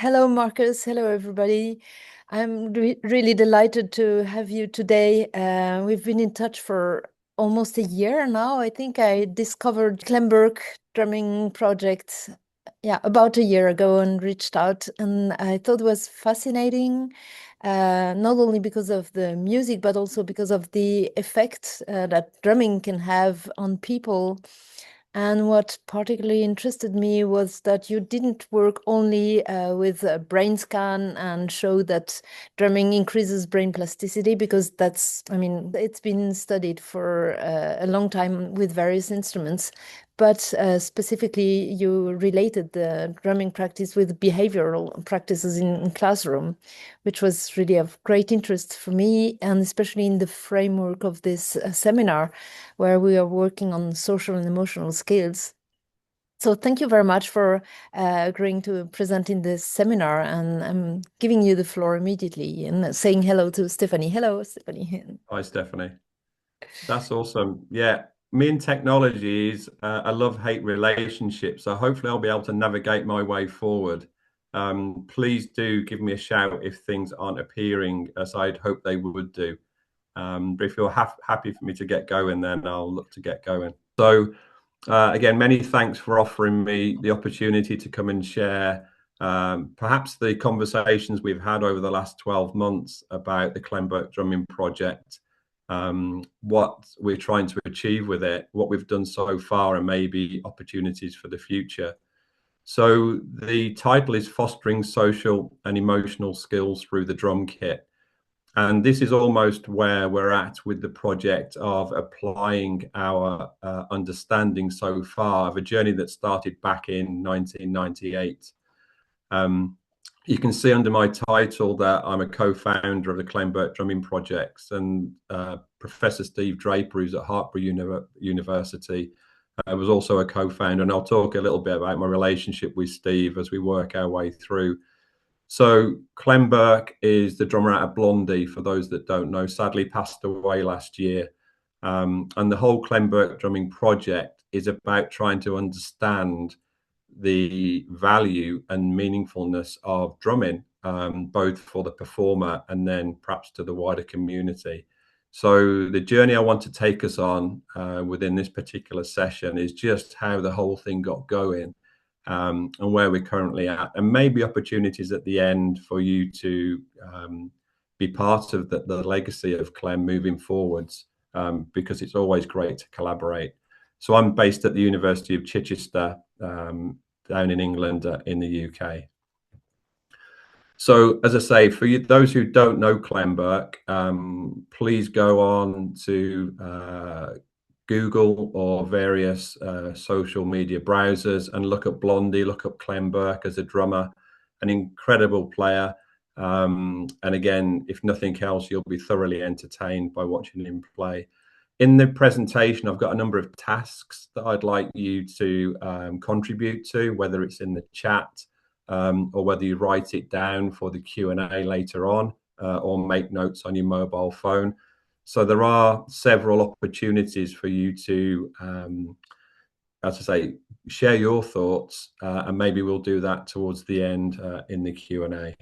Hello, Marcus. Hello, everybody. I'm really delighted to have you today. We've been in touch for almost a year now. I think I discovered Clem Burke drumming project, about a year ago and reached out, and I thought it was fascinating, not only because of the music, but also because of the effect that drumming can have on people. And what particularly interested me was that you didn't work only with a brain scan and show that drumming increases brain plasticity, because it's been studied for a long time with various instruments. But specifically, you related the drumming practice with behavioral practices in classroom, which was really of great interest for me, and especially in the framework of this seminar, where we are working on social and emotional skills. So thank you very much for agreeing to present in this seminar, and I'm giving you the floor immediately and saying hello to Stephanie. Hello, Stephanie. Hi, Stephanie. That's awesome. Yeah, me and technology is a love-hate relationship. So hopefully I'll be able to navigate my way forward. Please do give me a shout if things aren't appearing as I'd hope they would do. But if you're happy for me to get going, then I'll look to get going. So again, many thanks for offering me the opportunity to come and share perhaps the conversations we've had over the last 12 months about the Clem Burke Drumming Project, what we're trying to achieve with it, what we've done so far, and maybe opportunities for the future. So the title is Fostering Social and Emotional Skills Through the Drum Kit. And this is almost where we're at with the project of applying our understanding so far of a journey that started back in 1998. You can see under my title that I'm a co-founder of the Clem Burke Drumming Projects, and Professor Steve Draper, who's at Hartpury University, was also a co-founder. And I'll talk a little bit about my relationship with Steve as we work our way through. So Clem Burke is the drummer out of Blondie, for those that don't know, sadly passed away last year. And the whole Clem Burke Drumming Project is about trying to understand the value and meaningfulness of drumming, both for the performer and then perhaps to the wider community. So the journey I want to take us on within this particular session is just how the whole thing got going, and where we're currently at, and maybe opportunities at the end for you to be part of the legacy of Clem moving forwards, because it's always great to collaborate. So I'm based at the University of Chichester, down in England, in the UK. So as I say, for you, those who don't know Clem Burke, please go on to Google or various social media browsers and look up Blondie, look up Clem Burke as a drummer, an incredible player. And again, if nothing else, you'll be thoroughly entertained by watching him play. In the presentation, I've got a number of tasks that I'd like you to contribute to, whether it's in the chat or whether you write it down for the Q&A later on, or make notes on your mobile phone. So there are several opportunities for you to, as I say, share your thoughts, and maybe we'll do that towards the end in the Q&A.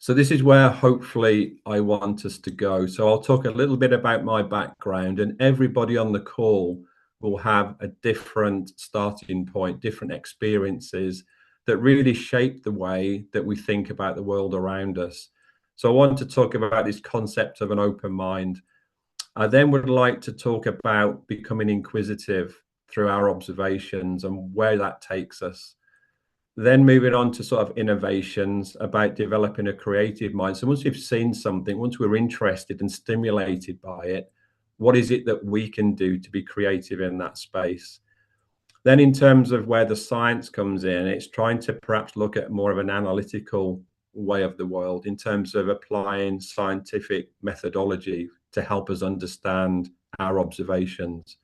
So this is where hopefully I want us to go. So I'll talk a little bit about my background, and everybody on the call will have a different starting point, different experiences that really shape the way that we think about the world around us. So I want to talk about this concept of an open mind. I then would like to talk about becoming inquisitive through our observations and where that takes us. Then moving on to sort of innovations about developing a creative mind. So once we've seen something, once we're interested and stimulated by it, what is it that we can do to be creative in that space? Then in terms of where the science comes in, it's trying to perhaps look at more of an analytical way of the world in terms of applying scientific methodology to help us understand our observations.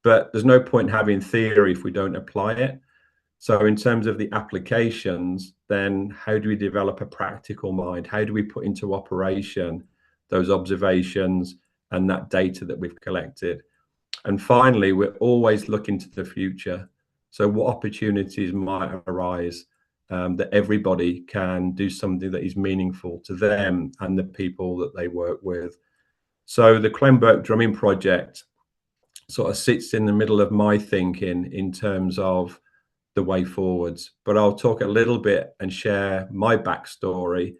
But there's no point having theory if we don't apply it. So in terms of the applications, then how do we develop a practical mind? How do we put into operation those observations and that data that we've collected? And finally, we're always looking to the future. So what opportunities might arise? that everybody can do something that is meaningful to them and the people that they work with. So the Clem Burke Drumming Project sort of sits in the middle of my thinking in terms of the way forwards. But I'll talk a little bit and share my backstory,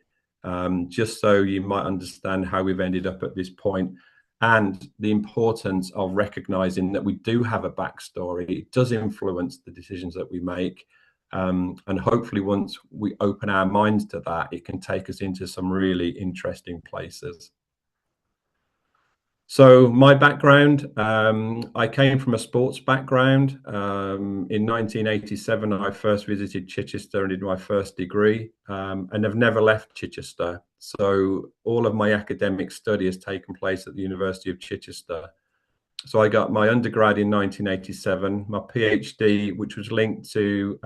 just so you might understand how we've ended up at this point and the importance of recognizing that we do have a backstory. It does influence the decisions that we make. And hopefully once we open our minds to that, it can take us into some really interesting places. So my background, I came from a sports background. In 1987, I first visited Chichester and did my first degree, and I've never left Chichester. So all of my academic study has taken place at the University of Chichester. So I got my undergrad in 1987, my PhD, which was linked to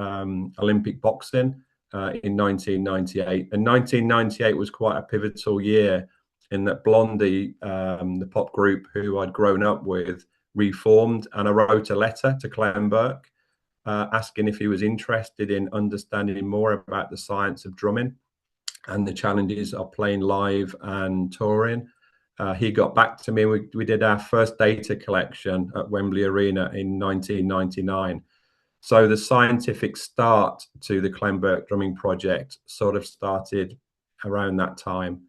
Olympic boxing in 1998. And 1998 was quite a pivotal year in that Blondie, the pop group who I'd grown up with, reformed, and I wrote a letter to Clem Burke asking if he was interested in understanding more about the science of drumming and the challenges of playing live and touring. He got back to me. We did our first data collection at Wembley Arena in 1999. So the scientific start to the Clem Burke Drumming Project sort of started around that time.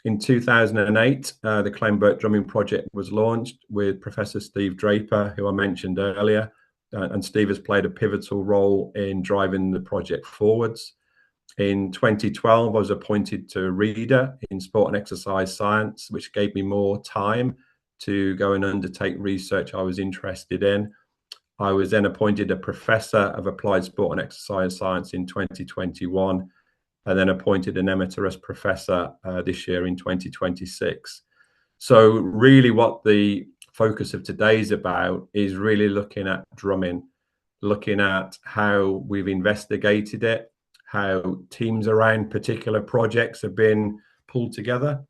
In 2008, the Clem Burke Drumming Project was launched with Professor Steve Draper, who I mentioned earlier, and Steve has played a pivotal role in driving the project forwards. In 2012, I was appointed to reader in sport and exercise science, which gave me more time to go and undertake research I was interested in. I was then appointed a professor of applied sport and exercise science in 2021. And then appointed an emeritus professor this year in 2026. So really what the focus of today is about is really looking at drumming, looking at how we've investigated it, how teams around particular projects have been pulled together,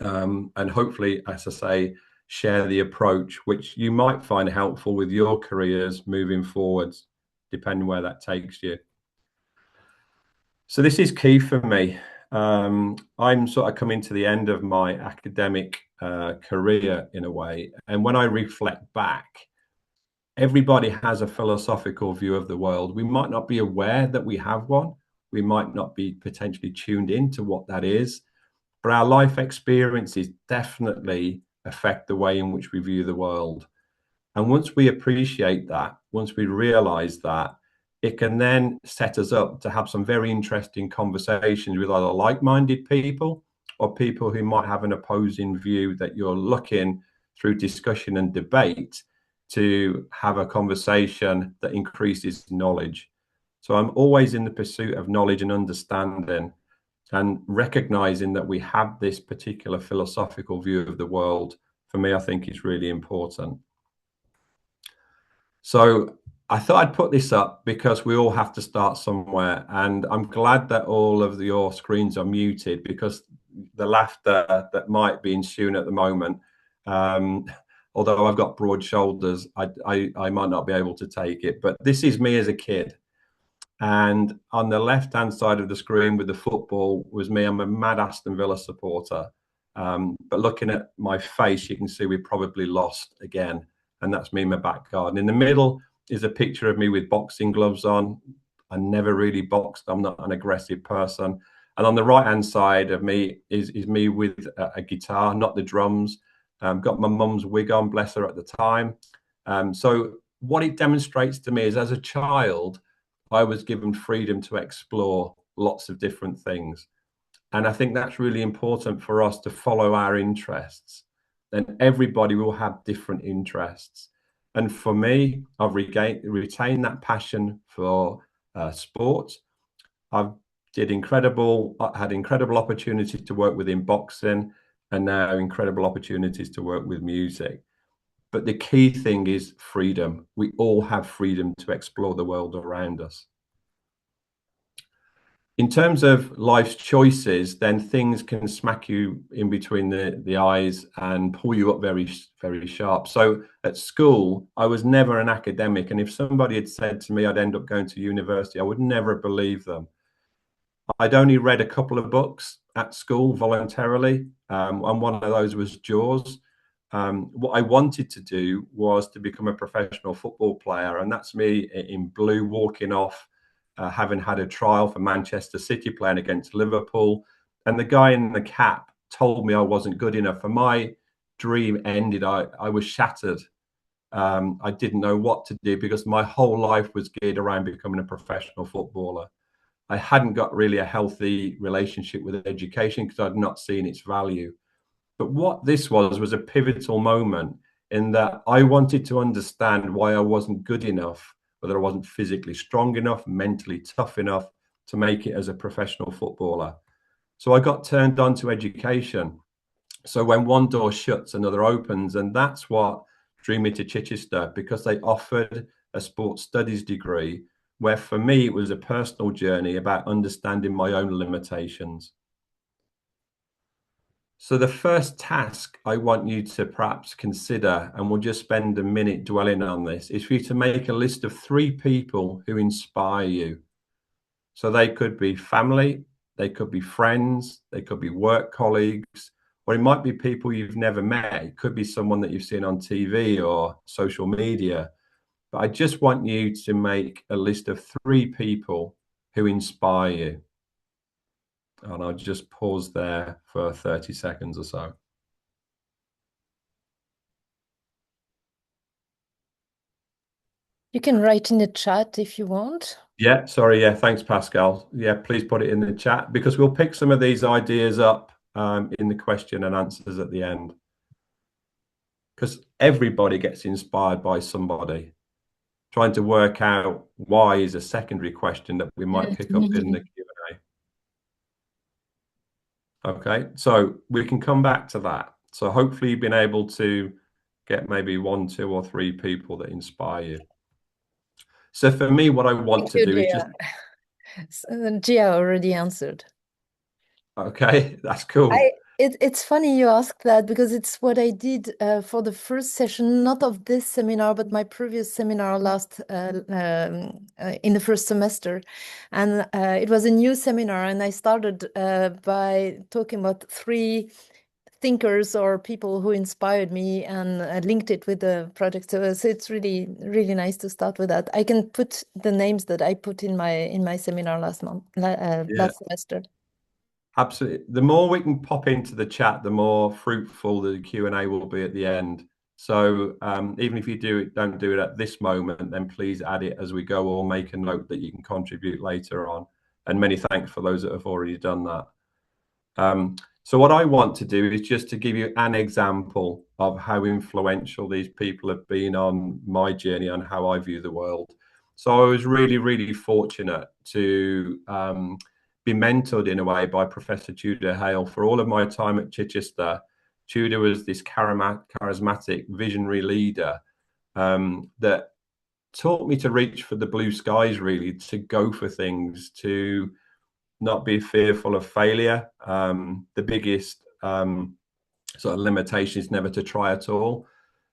and hopefully, as I say, share the approach which you might find helpful with your careers moving forwards, depending where that takes you. So this is key for me. I'm sort of coming to the end of my academic career in a way. And when I reflect back, everybody has a philosophical view of the world. We might not be aware that we have one. We might not be potentially tuned into what that is. But our life experiences definitely affect the way in which we view the world. And once we appreciate that, once we realize that, it can then set us up to have some very interesting conversations with either like-minded people or people who might have an opposing view, that you're looking through discussion and debate to have a conversation that increases knowledge. So I'm always in the pursuit of knowledge and understanding, and recognizing that we have this particular philosophical view of the world, for me, I think is really important. So I thought I'd put this up because we all have to start somewhere, and I'm glad that all of your screens are muted, because the laughter that might be ensuing at the moment, although I've got broad shoulders, I might not be able to take it. But this is me as a kid, and on the left-hand side of the screen with the football was me. I'm a mad Aston Villa supporter, but looking at my face, you can see we probably lost again, and that's me in my back garden. In the middle is a picture of me with boxing gloves on. I never really boxed. I'm not an aggressive person. And on the right-hand side of me is me with a guitar, not the drums. Got my mum's wig on, bless her, at the time. So what it demonstrates to me is, as a child, I was given freedom to explore lots of different things. And I think that's really important for us to follow our interests. And everybody will have different interests. And for me, I've retained that passion for sport. I've had incredible opportunities to work within boxing, and now incredible opportunities to work with music. But the key thing is freedom. We all have freedom to explore the world around us. In terms of life's choices, then things can smack you in between the eyes and pull you up very, very sharp. So at school, I was never an academic. And if somebody had said to me I'd end up going to university, I would never believe them. I'd only read a couple of books at school voluntarily, and one of those was Jaws. What I wanted to do was to become a professional football player, and that's me in blue walking off, having had a trial for Manchester City playing against Liverpool, and the guy in the cap told me I wasn't good enough, and my dream ended. I was shattered. I didn't know what to do because my whole life was geared around becoming a professional footballer. I hadn't got really a healthy relationship with education because I'd not seen its value. But what this was a pivotal moment in that I wanted to understand why I wasn't good enough, whether I wasn't physically strong enough, mentally tough enough to make it as a professional footballer. So I got turned on to education. So when one door shuts, another opens. And that's what drew me to Chichester, because they offered a sports studies degree where for me it was a personal journey about understanding my own limitations. So the first task I want you to perhaps consider, and we'll just spend a minute dwelling on this, is for you to make a list of 3 people who inspire you. So they could be family, they could be friends, they could be work colleagues, or it might be people you've never met. It could be someone that you've seen on TV or social media. But I just want you to make a list of 3 people who inspire you. And I'll just pause there for 30 seconds or so. You can write in the chat if you want. Yeah, sorry. Yeah, thanks, Pascal. Yeah, please put it in the chat because we'll pick some of these ideas up in the question and answers at the end. Because everybody gets inspired by somebody. Trying to work out why is a secondary question that we might pick up in the Q&A. Okay, so we can come back to that. So hopefully you've been able to get maybe 1, 2, or 3 people that inspire you. So for me, what I want to do is just... Gia already answered. Okay, that's cool. It's funny you ask that because it's what I did for the first session, not of this seminar, but my previous seminar last in the first semester. And it was a new seminar, and I started by talking about 3 thinkers or people who inspired me, and I linked it with the project. So it's really, really nice to start with that. I can put the names that I put in my seminar last semester. Absolutely. The more we can pop into the chat, the more fruitful the Q&A will be at the end. So even if you don't do it at this moment, then please add it as we go, or make a note that you can contribute later on. And many thanks for those that have already done that. So what I want to do is just to give you an example of how influential these people have been on my journey on how I view the world. So I was really, really fortunate to be mentored in a way by Professor Tudor Hale. For all of my time at Chichester, Tudor was this charismatic, visionary leader that taught me to reach for the blue skies, really, to go for things, to not be fearful of failure. The biggest sort of limitation is never to try at all.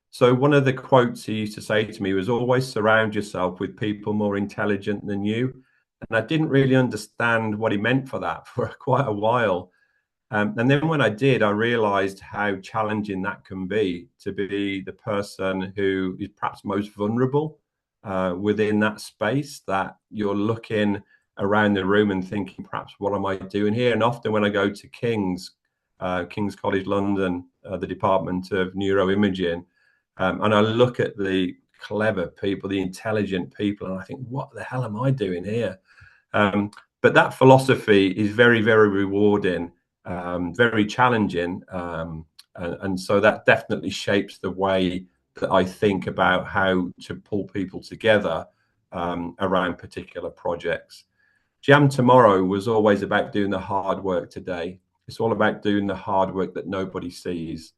So one of the quotes he used to say to me was, always surround yourself with people more intelligent than you. And I didn't really understand what he meant for that for quite a while. And then when I did, I realized how challenging that can be, to be the person who is perhaps most vulnerable within that space, that you're looking around the room and thinking, perhaps, what am I doing here? And often when I go to King's College London, the Department of Neuroimaging, and I look at the clever people, the intelligent people, and I think, what the hell am I doing here? But that philosophy is very, very rewarding, very challenging. And so that definitely shapes the way that I think about how to pull people together around particular projects. Jam Tomorrow was always about doing the hard work today. It's all about doing the hard work that nobody sees,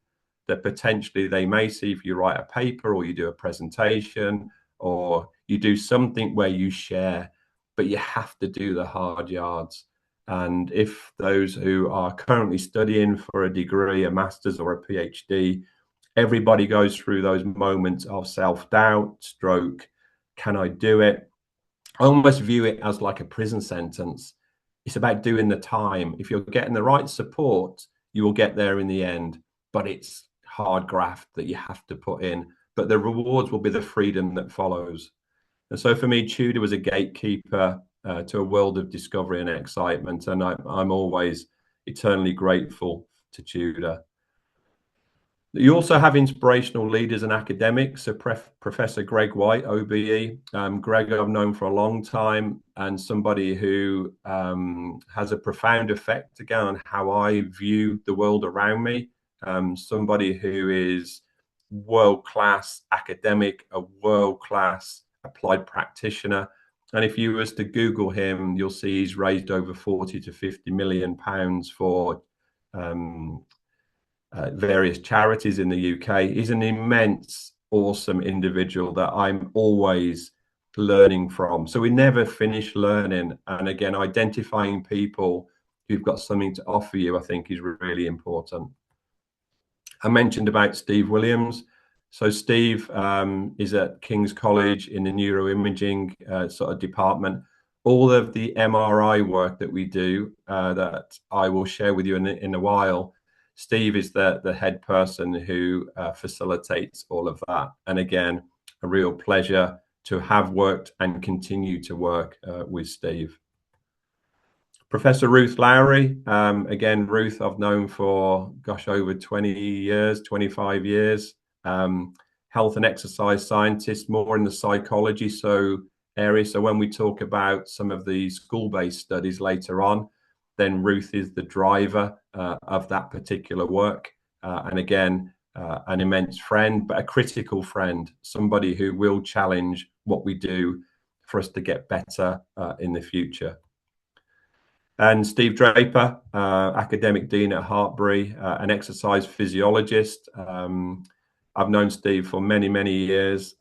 that potentially they may see if you write a paper or you do a presentation or you do something where you share, but you have to do the hard yards. And if those who are currently studying for a degree, a master's or a PhD, everybody goes through those moments of self-doubt, stroke, can I do it? I almost view it as like a prison sentence. It's about doing the time. If you're getting the right support, you will get there in the end, but it's hard graft that you have to put in. But the rewards will be the freedom that follows. And so for me, Tudor was a gatekeeper to a world of discovery and excitement. And I'm always eternally grateful to Tudor. You also have inspirational leaders and academics. So Professor Greg White, OBE. Greg I've known for a long time, and somebody who has a profound effect, again, on how I view the world around me. Somebody who is world-class academic, a world-class applied practitioner. And if you was to Google him, you'll see he's raised over 40 to 50 million pounds for various charities in the UK. He's an immense, awesome individual that I'm always learning from. So we never finish learning. And again, identifying people who've got something to offer you, I think, is really important. I mentioned about Steve Williams. So Steve is at King's College in the neuroimaging sort of department. All of the MRI work that we do that I will share with you in a while, Steve is the head person who facilitates all of that. And again, a real pleasure to have worked and continue to work with Steve. Professor Ruth Lowry, again, Ruth I've known for, gosh, over 20 years, 25 years. Health and exercise scientist, more in the psychology area. So when we talk about some of the school-based studies later on, then Ruth is the driver of that particular work. And again, an immense friend, but a critical friend, somebody who will challenge what we do for us to get better in the future. And Steve Draper, academic dean at Hartbury, an exercise physiologist. I've known Steve for many, many years.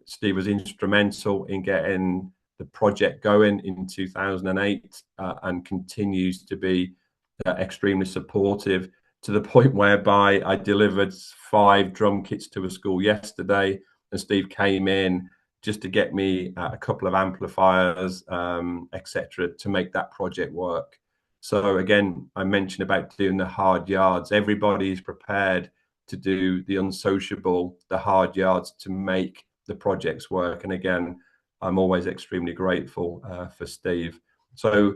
Steve was instrumental in getting the project going in 2008 and continues to be extremely supportive, to the point whereby I delivered 5 drum kits to a school yesterday, and Steve came in just to get me a couple of amplifiers, etc., to make that project work. So again, I mentioned about doing the hard yards. Everybody is prepared to do the unsociable, the hard yards to make the projects work. And again, I'm always extremely grateful for Steve. So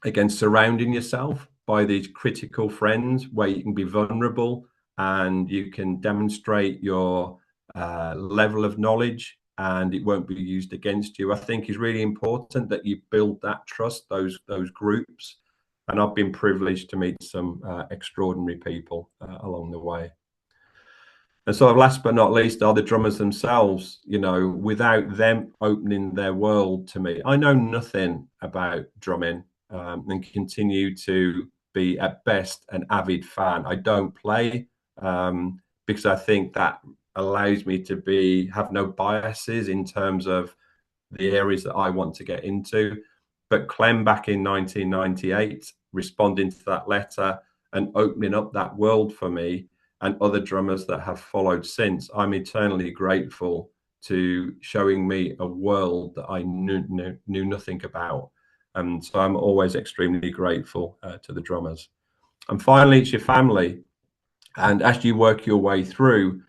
again, surrounding yourself by these critical friends where you can be vulnerable and you can demonstrate your level of knowledge and it won't be used against you, I think is really important, that you build that trust, those groups. And I've been privileged to meet some extraordinary people along the way. And so last but not least are the drummers themselves. You know, without them opening their world to me, I know nothing about drumming and continue to be at best an avid fan. I don't play because I think that allows me to have no biases in terms of the areas that I want to get into. But Clem back in 1998, responding to that letter and opening up that world for me, and other drummers that have followed since, I'm eternally grateful to showing me a world that I knew nothing about. And so I'm always extremely grateful to the drummers. And finally, it's your family. And as you work your way through,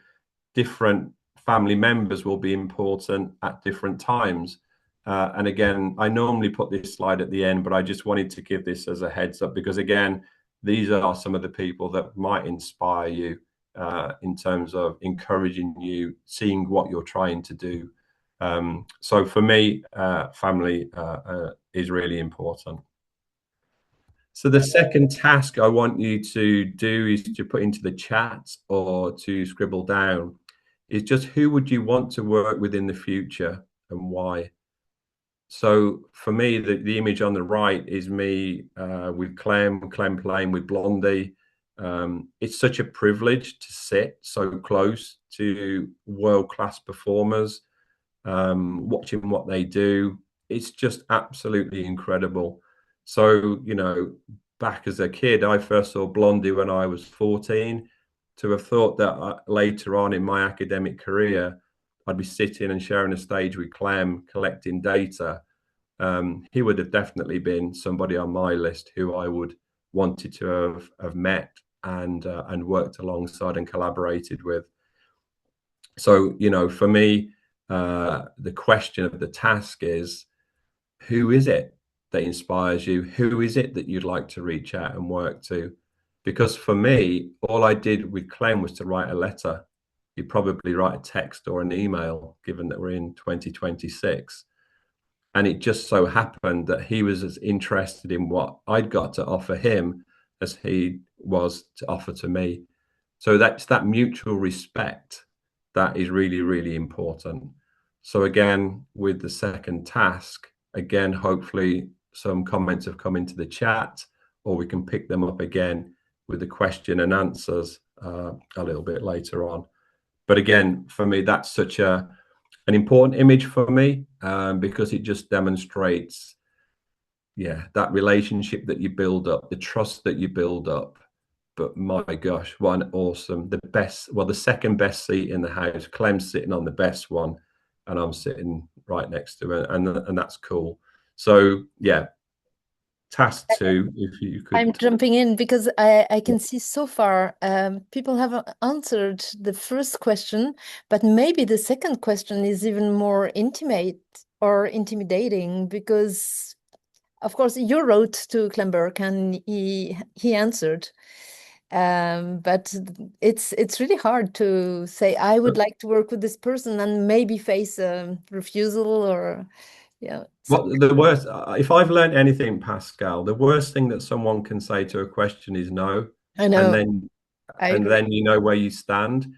different family members will be important at different times. And again, I normally put this slide at the end, but I just wanted to give this as a heads up, because again, these are some of the people that might inspire you in terms of encouraging you, seeing what you're trying to do. So for me, family is really important. So the second task I want you to do is to put into the chat or to scribble down is just who would you want to work with in the future and why? So for me, the image on the right is me with Clem playing with Blondie. It's such a privilege to sit so close to world-class performers, watching what they do. It's just absolutely incredible. So, you know, back as a kid, I first saw Blondie when I was 14. To have thought that later on in my academic career, I'd be sitting and sharing a stage with Clem, collecting data. He would have definitely been somebody on my list who I would wanted to have met and worked alongside and collaborated with. So, you know, for me, the question of the task is, who is it that inspires you? Who is it that you'd like to reach out and work to? Because for me, all I did with Clem was to write a letter. You'd probably write a text or an email, given that we're in 2026. And it just so happened that he was as interested in what I'd got to offer him as he was to offer to me. So that's that mutual respect that is really, really important. So again, with the second task, again, hopefully some comments have come into the chat, or we can pick them up again with the question and answers a little bit later on. But again, for me, that's such an important image for me, because it just demonstrates, yeah, that relationship that you build up, the trust that you build up. But my gosh, what an awesome, the best, well, the second best seat in the house. Clem's sitting on the best one, and I'm sitting right next to her, and that's cool. So yeah, task 2, if you could. I'm jumping in because I can see so far people have answered the first question, but maybe the second question is even more intimate or intimidating because, of course, you wrote to Clem Burke and he answered. But it's really hard to say, I would like to work with this person and maybe face a refusal or, yeah. So What the worst, if I've learned anything, Pascal, the worst thing that someone can say to a question is no, I and know, then I agree. you know where you stand.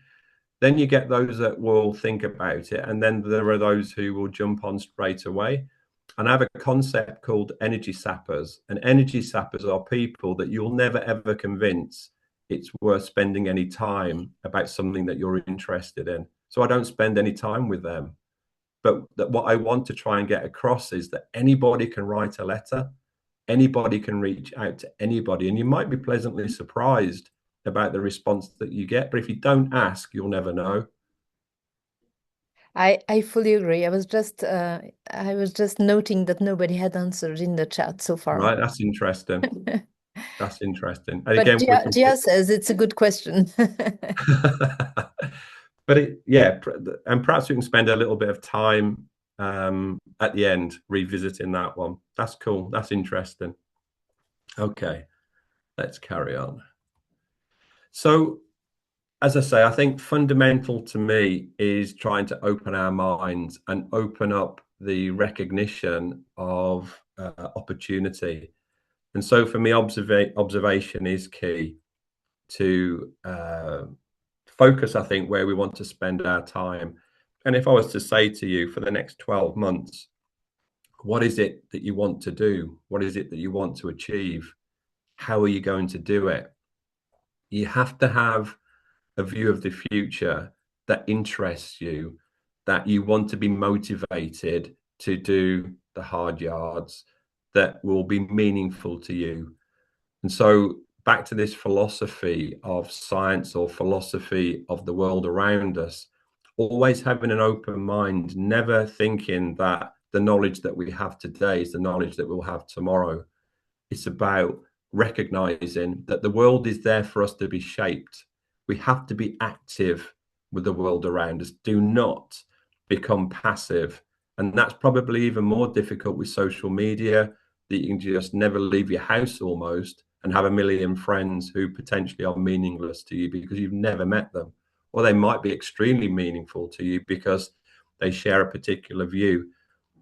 Then you get those that will think about it, and then there are those who will jump on straight away. And I have a concept called energy sappers, and energy sappers are people that you'll never ever convince it's worth spending any time about something that you're interested in. So I don't spend any time with them. But what I want to try and get across is that anybody can write a letter, anybody can reach out to anybody, and you might be pleasantly surprised about the response that you get. But if you don't ask, you'll never know. I fully agree. I was just noting that nobody had answered in the chat so far. Right? That's interesting. That's interesting. And But again, we can Gia says it's a good question. but yeah, and perhaps we can spend a little bit of time at the end revisiting that one. That's cool. That's interesting. Okay, let's carry on. So, as I say, I think fundamental to me is trying to open our minds and open up the recognition of opportunity. And so for me, observation is key to focus, I think, where we want to spend our time. And if I was to say to you for the next 12 months, what is it that you want to do? What is it that you want to achieve? How are you going to do it? You have to have a view of the future that interests you, that you want to be motivated to do the hard yards, that will be meaningful to you. And so back to this philosophy of science or philosophy of the world around us, always having an open mind, never thinking that the knowledge that we have today is the knowledge that we'll have tomorrow. It's about recognizing that the world is there for us to be shaped. We have to be active with the world around us. Do not become passive. And that's probably even more difficult with social media, that you can just never leave your house almost and have a million friends who potentially are meaningless to you because you've never met them. Or they might be extremely meaningful to you because they share a particular view.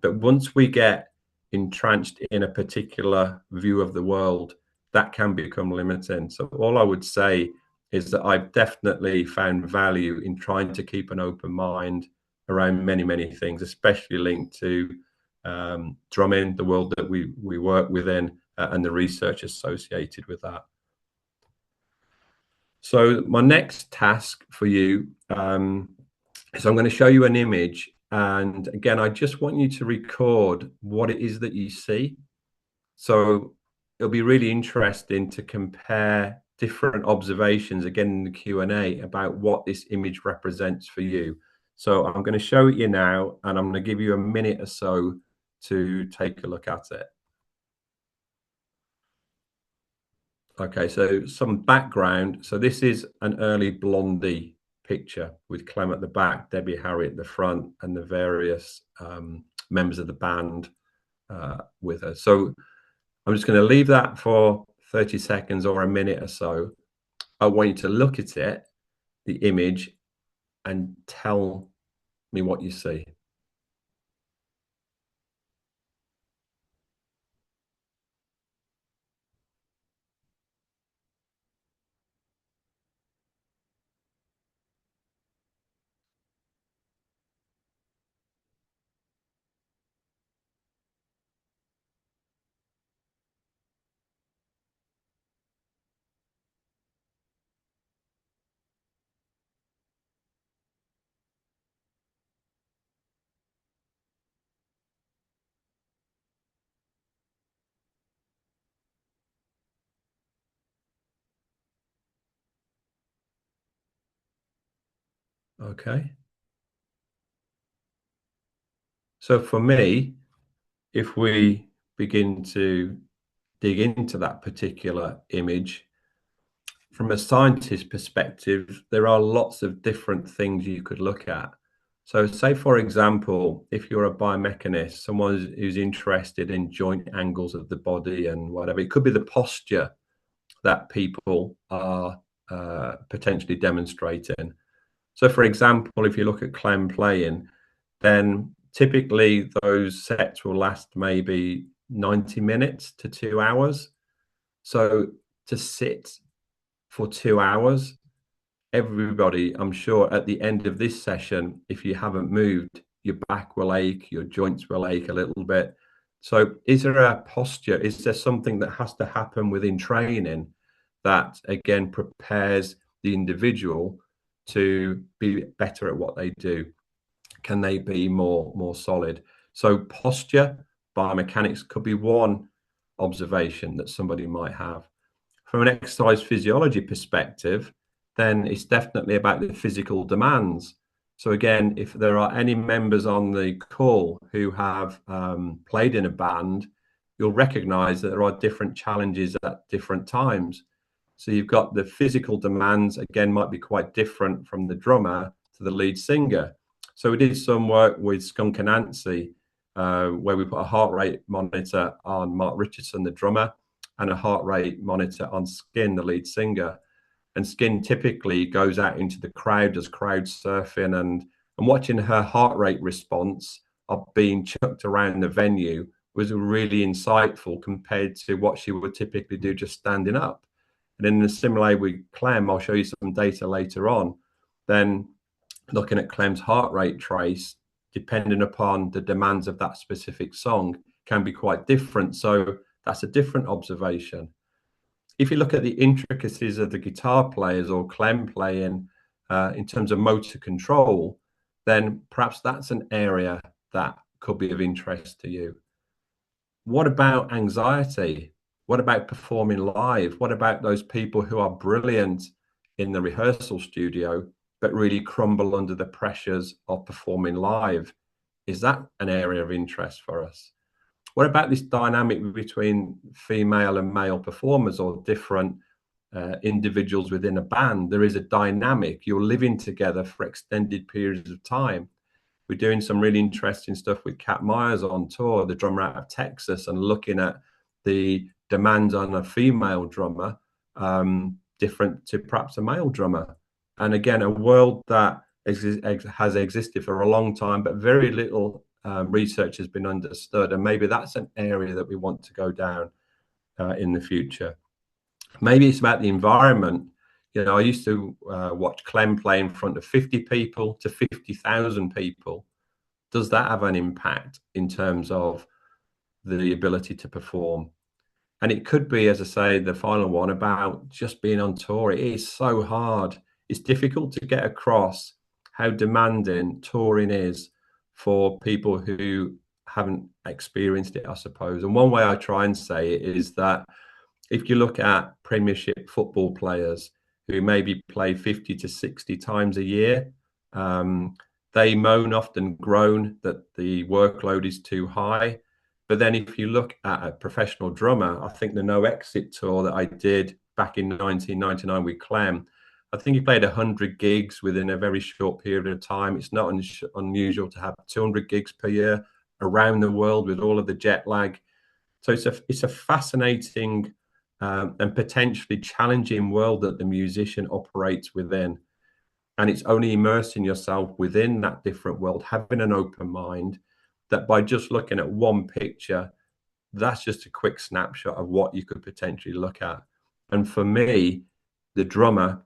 But once we get entrenched in a particular view of the world, that can become limiting. So all I would say is that I've definitely found value in trying to keep an open mind around many, many things, especially linked to drumming, the world that we work within, and the research associated with that. So my next task for you is I'm going to show you an image. And again, I just want you to record what it is that you see. So it'll be really interesting to compare different observations again in the Q&A about what this image represents for you. So I'm going to show it you now, and I'm going to give you a minute or so to take a look at it. Okay, so some background. So this is an early Blondie picture with Clem at the back, Debbie Harry at the front, and the various members of the band with her. So I'm just going to leave that for 30 seconds or a minute or so. I want you to look at it, the image, and tell me what you see. Okay. So for me, if we begin to dig into that particular image, from a scientist perspective, there are lots of different things you could look at. So say, for example, if you're a biomechanist, someone who's interested in joint angles of the body and whatever, it could be the posture that people are potentially demonstrating. So for example, if you look at Clem playing, then typically those sets will last maybe 90 minutes to 2 hours. So to sit for 2 hours, everybody, I'm sure at the end of this session, if you haven't moved, your back will ache, your joints will ache a little bit. So is there a posture? Is there something that has to happen within training that again prepares the individual to be better at what they do? Can they be more solid? So posture, biomechanics could be one observation that somebody might have. From an exercise physiology perspective, then it's definitely about the physical demands. So again, if there are any members on the call who have played in a band, you'll recognize that there are different challenges at different times. So you've got the physical demands, again, might be quite different from the drummer to the lead singer. So we did some work with Skunk and Nancy, where we put a heart rate monitor on Mark Richardson, the drummer, and a heart rate monitor on Skin, the lead singer. And Skin typically goes out into the crowd, does crowd surfing, and watching her heart rate response of being chucked around the venue was really insightful compared to what she would typically do just standing up. And in a similar way with Clem, I'll show you some data later on, then looking at Clem's heart rate trace, depending upon the demands of that specific song, can be quite different. So that's a different observation. If you look at the intricacies of the guitar players or Clem playing in terms of motor control, then perhaps that's an area that could be of interest to you. What about anxiety? What about performing live? What about those people who are brilliant in the rehearsal studio, but really crumble under the pressures of performing live? Is that an area of interest for us? What about this dynamic between female and male performers or different individuals within a band? There is a dynamic. You're living together for extended periods of time. We're doing some really interesting stuff with Kat Myers on tour, the drummer out of Texas, and looking at the demands on a female drummer, different to perhaps a male drummer. And again, a world that has existed for a long time, but very little research has been understood. And maybe that's an area that we want to go down in the future. Maybe it's about the environment. You know, I used to watch Clem play in front of 50 people to 50,000 people. Does that have an impact in terms of the ability to perform? And it could be, as I say, the final one about just being on tour. It is so hard. It's difficult to get across how demanding touring is for people who haven't experienced it, I suppose. And one way I try and say it is that if you look at Premiership football players who maybe play 50 to 60 times a year, they moan, often groan, that the workload is too high. But then if you look at a professional drummer, I think the No Exit tour that I did back in 1999 with Clem, I think he played 100 gigs within a very short period of time. It's not unusual to have 200 gigs per year around the world with all of the jet lag. So it's a fascinating and potentially challenging world that the musician operates within. And it's only immersing yourself within that different world, having an open mind, that by just looking at one picture, that's just a quick snapshot of what you could potentially look at. And for me, the drummer,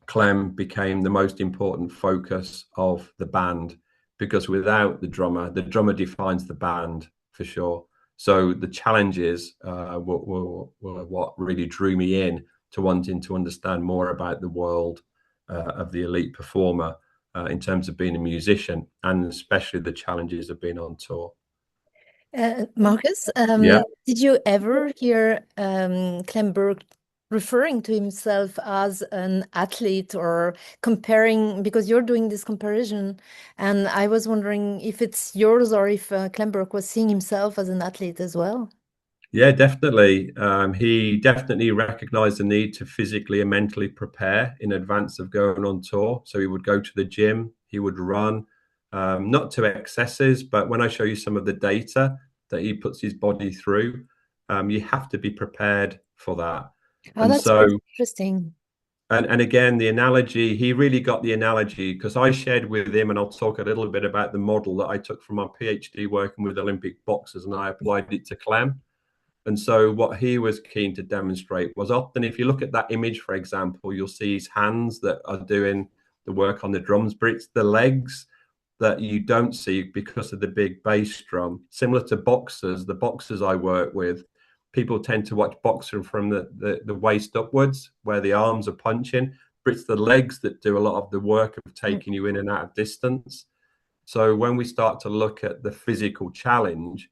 Clem, became the most important focus of the band, because without the drummer defines the band for sure. So the challenges were what really drew me in to wanting to understand more about the world of the elite performer in terms of being a musician, and especially the challenges of being on tour. Marcus, Yeah. did you ever hear Clem Burke referring to himself as an athlete, or comparing, because you're doing this comparison, and I was wondering if it's yours or if Clem Burke was seeing himself as an athlete as well? Yeah, definitely. He definitely recognized the need to physically and mentally prepare in advance of going on tour. So he would go to the gym, he would run, not to excesses, but when I show you some of the data that he puts his body through, you have to be prepared for that. Oh, And that's so, very interesting. and again, the analogy, he really got the analogy, because I shared with him, and I'll talk a little bit about the model that I took from my PhD working with Olympic boxers, and I applied it to Clem. And so what he was keen to demonstrate was, often if you look at that image, for example, you'll see his hands that are doing the work on the drums, but it's the legs that you don't see because of the big bass drum. Similar to boxers, the boxers I work with, people tend to watch boxing from the waist upwards, where the arms are punching, but it's the legs that do a lot of the work of taking you in and out of distance. So when we start to look at the physical challenge,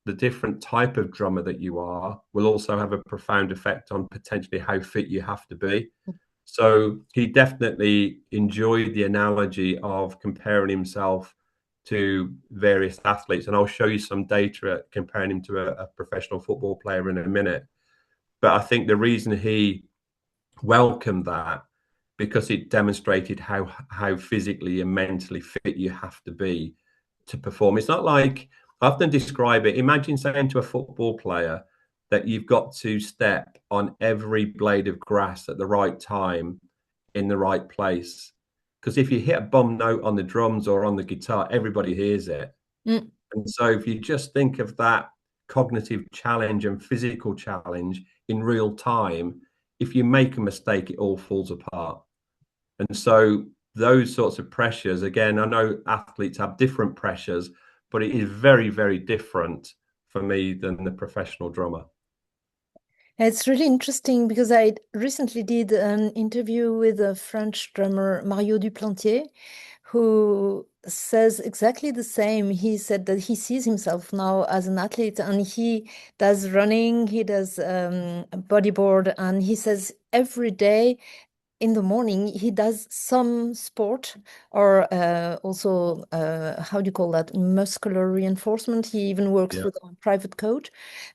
the different type of drummer that you are will also have a profound effect on potentially how fit you have to be. So he definitely enjoyed the analogy of comparing himself to various athletes. And I'll show you some data comparing him to a professional football player in a minute. But I think the reason he welcomed that, because it demonstrated how physically and mentally fit you have to be to perform. It's not like, I often describe it, imagine saying to a football player that you've got to step on every blade of grass at the right time in the right place. Because if you hit a bum note on the drums or on the guitar, everybody hears it. Mm. And so if you just think of that cognitive challenge and physical challenge in real time, if you make a mistake, it all falls apart. And so those sorts of pressures, again, I know athletes have different pressures, but it is very, very different for me than the professional drummer. It's really interesting because I recently did an interview with a French drummer, Mario Duplantier, who says exactly the same. He said that he sees himself now as an athlete, and he does running, he does bodyboard, and he says every day in the morning he does some sport, or also how do you call that, muscular reinforcement. He even works Yeah. with a private coach,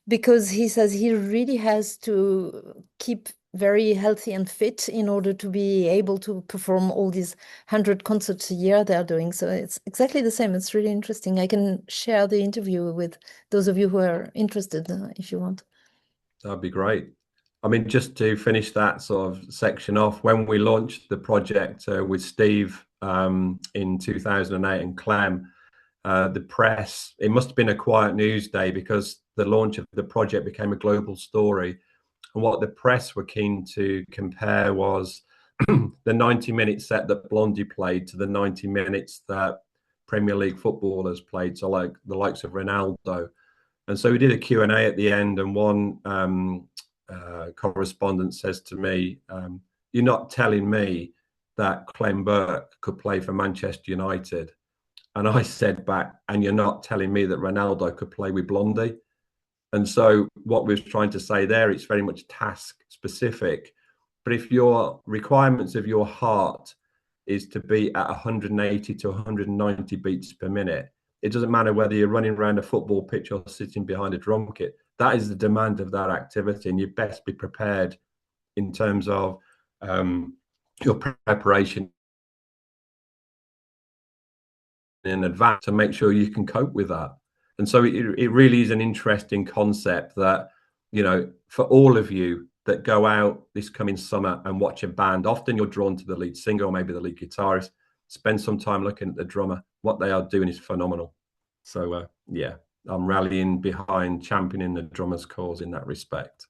because he says he really has to keep very healthy and fit in order to be able to perform all these 100 concerts a year they're doing. So it's exactly the same. It's really interesting. I can share the interview with those of you who are interested, if you want. That'd be great. I mean, just to finish that sort of section off, when we launched the project with Steve in 2008 and Clem, the press, it must have been a quiet news day, because the launch of the project became a global story. And what the press were keen to compare was the 90-minute set that Blondie played to the 90 minutes that Premier League footballers played, so like the likes of Ronaldo. And so we did a Q&A at the end, and one correspondent says to me, you're not telling me that Clem Burke could play for Manchester United? And I said back, and you're not telling me that Ronaldo could play with Blondie? And so what we're trying to say there, it's very much task specific. But if your requirements of your heart is to be at 180 to 190 beats per minute, it doesn't matter whether you're running around a football pitch or sitting behind a drum kit. That is the demand of that activity, and you best be prepared in terms of your preparation in advance to make sure you can cope with that. And so it really is an interesting concept that, you know, for all of you that go out this coming summer and watch a band, often you're drawn to the lead singer or maybe the lead guitarist. Spend some time looking at the drummer. What they are doing is phenomenal. So yeah, I'm rallying behind championing the drummer's cause in that respect.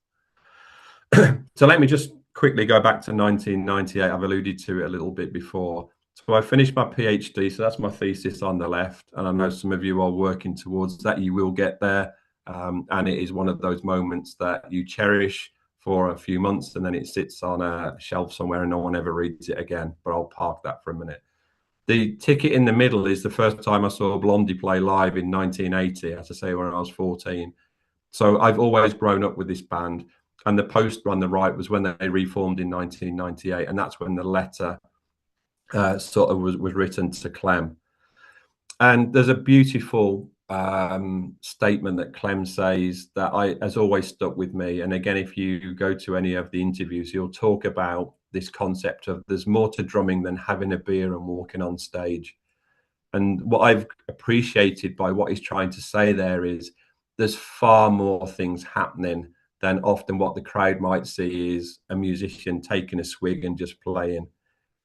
So let me just quickly go back to 1998. I've alluded to it a little bit before. So I finished my PhD, so that's my thesis on the left, and I know some of you are working towards that. You will get there, and it is one of those moments that you cherish for a few months, and then it sits on a shelf somewhere and no one ever reads it again, but I'll park that for a minute. The ticket in the middle is the first time I saw Blondie play live in 1980, as I say, when I was 14. So I've always grown up with this band, and the poster on the right was when they reformed in 1998, and that's when the letter sort of was written to Clem. And there's a beautiful statement that Clem says that has always stuck with me. And again, if you go to any of the interviews, he'll talk about this concept of there's more to drumming than having a beer and walking on stage. And what I've appreciated by what he's trying to say there is there's far more things happening than often what the crowd might see is a musician taking a swig and just playing.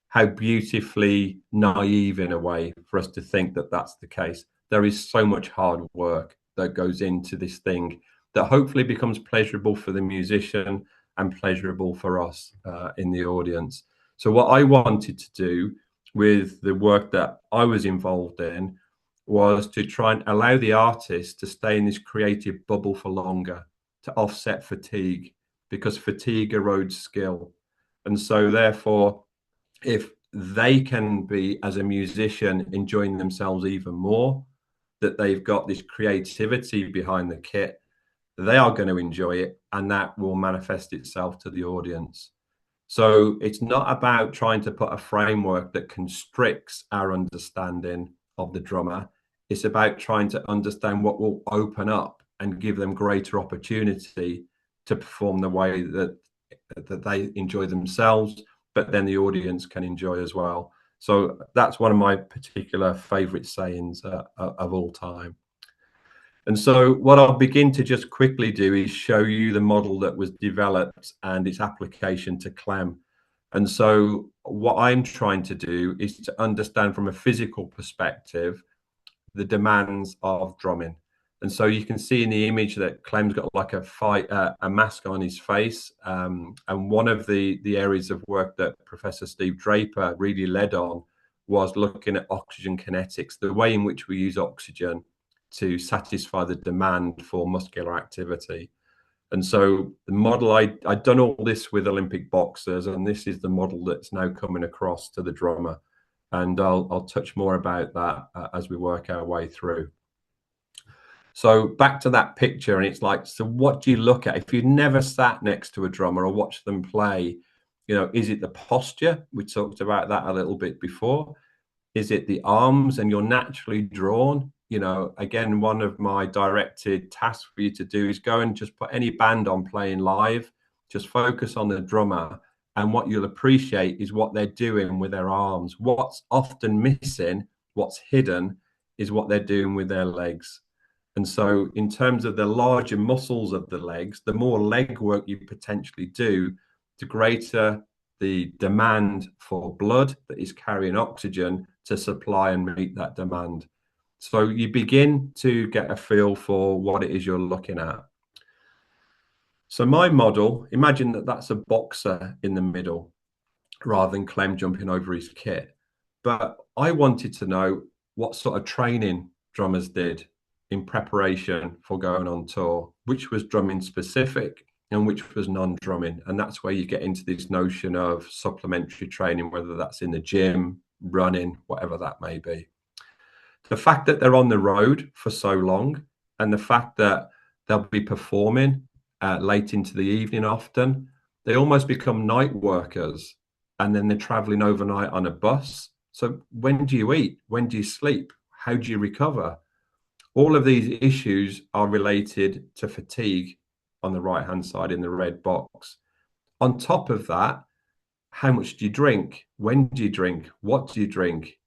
How beautifully naive in a way for us to think that that's the case. There is so much hard work that goes into this thing that hopefully becomes pleasurable for the musician and pleasurable for us in the audience. So what I wanted to do with the work that I was involved in was to try and allow the artist to stay in this creative bubble for longer, to offset fatigue, because fatigue erodes skill. And so therefore, if they can be, as a musician, enjoying themselves even more, that they've got this creativity behind the kit, they are going to enjoy it, and that will manifest itself to the audience. So it's not about trying to put a framework that constricts our understanding of the drummer. It's about trying to understand what will open up and give them greater opportunity to perform the way that they enjoy themselves, but then the audience can enjoy as well. So that's one of my particular favorite sayings of all time. And so what I'll begin to just quickly do is show you the model that was developed and its application to Clem. And so what I'm trying to do is to understand from a physical perspective the demands of drumming. And so you can see in the image that Clem's got like a mask on his face. And one of the areas of work that Professor Steve Draper really led on was looking at oxygen kinetics, the way in which we use oxygen to satisfy the demand for muscular activity. And so the model, I'd done all this with Olympic boxers, and this is the model that's now coming across to the drummer. And I'll touch more about that as we work our way through. So back to that picture, and it's like, so what do you look at? If you've never sat next to a drummer or watched them play, you know, is it the posture? We talked about that a little bit before. Is it the arms, and you're naturally drawn? You know, again, one of my directed tasks for you to do is go and just put any band on playing live, just focus on the drummer, and what you'll appreciate is what they're doing with their arms. What's often missing, what's hidden, is what they're doing with their legs. And so in terms of the larger muscles of the legs, the more leg work you potentially do, the greater the demand for blood that is carrying oxygen to supply and meet that demand. So you begin to get a feel for what it is you're looking at. So my model, imagine that that's a boxer in the middle rather than Clem jumping over his kit. But I wanted to know what sort of training drummers did in preparation for going on tour, which was drumming specific and which was non-drumming. And that's where you get into this notion of supplementary training, whether that's in the gym, running, whatever that may be. The fact that they're on the road for so long, and the fact that They'll be performing late into the evening often. They almost become night workers, and then they're traveling overnight on a bus. So when do you eat? When do you sleep? How do you recover? All of these issues are related to fatigue on the right-hand side in the red box. On top of that, how much do you drink? When do you drink? What do you drink?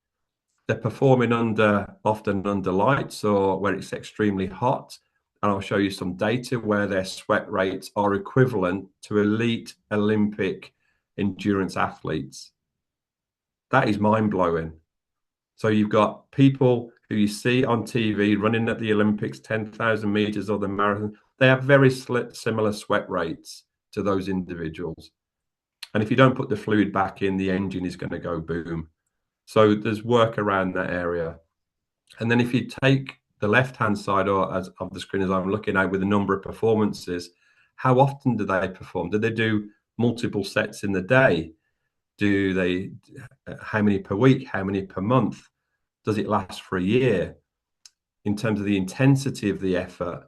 They're performing often under lights or where it's extremely hot. And I'll show you some data where their sweat rates are equivalent to elite Olympic endurance athletes. That is mind-blowing. So you've got people who you see on TV running at the Olympics, 10,000 meters or the marathon. They have very similar sweat rates to those individuals. And if you don't put the fluid back in, the engine is going to go boom. So there's work around that area. And then if you take the left-hand side of the screen as I'm looking at with the number of performances, how often do they perform? Do they do multiple sets in the day? How many per week? How many per month? Does it last for a year? In terms of the intensity of the effort,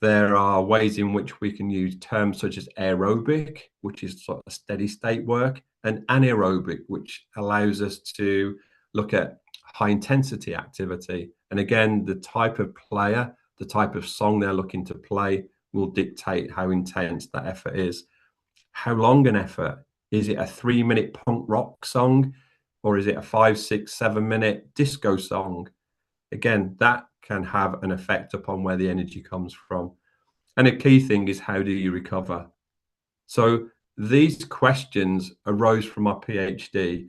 there are ways in which we can use terms such as aerobic, which is sort of steady state work, and anaerobic, which allows us to look at high intensity activity. And again, the type of player, the type of song they're looking to play will dictate how intense that effort is. How long an effort? Is it a 3-minute punk rock song? Or is it a 5, 6, 7-minute disco song? Again, that can have an effect upon where the energy comes from. And a key thing is, how do you recover? So these questions arose from our PhD,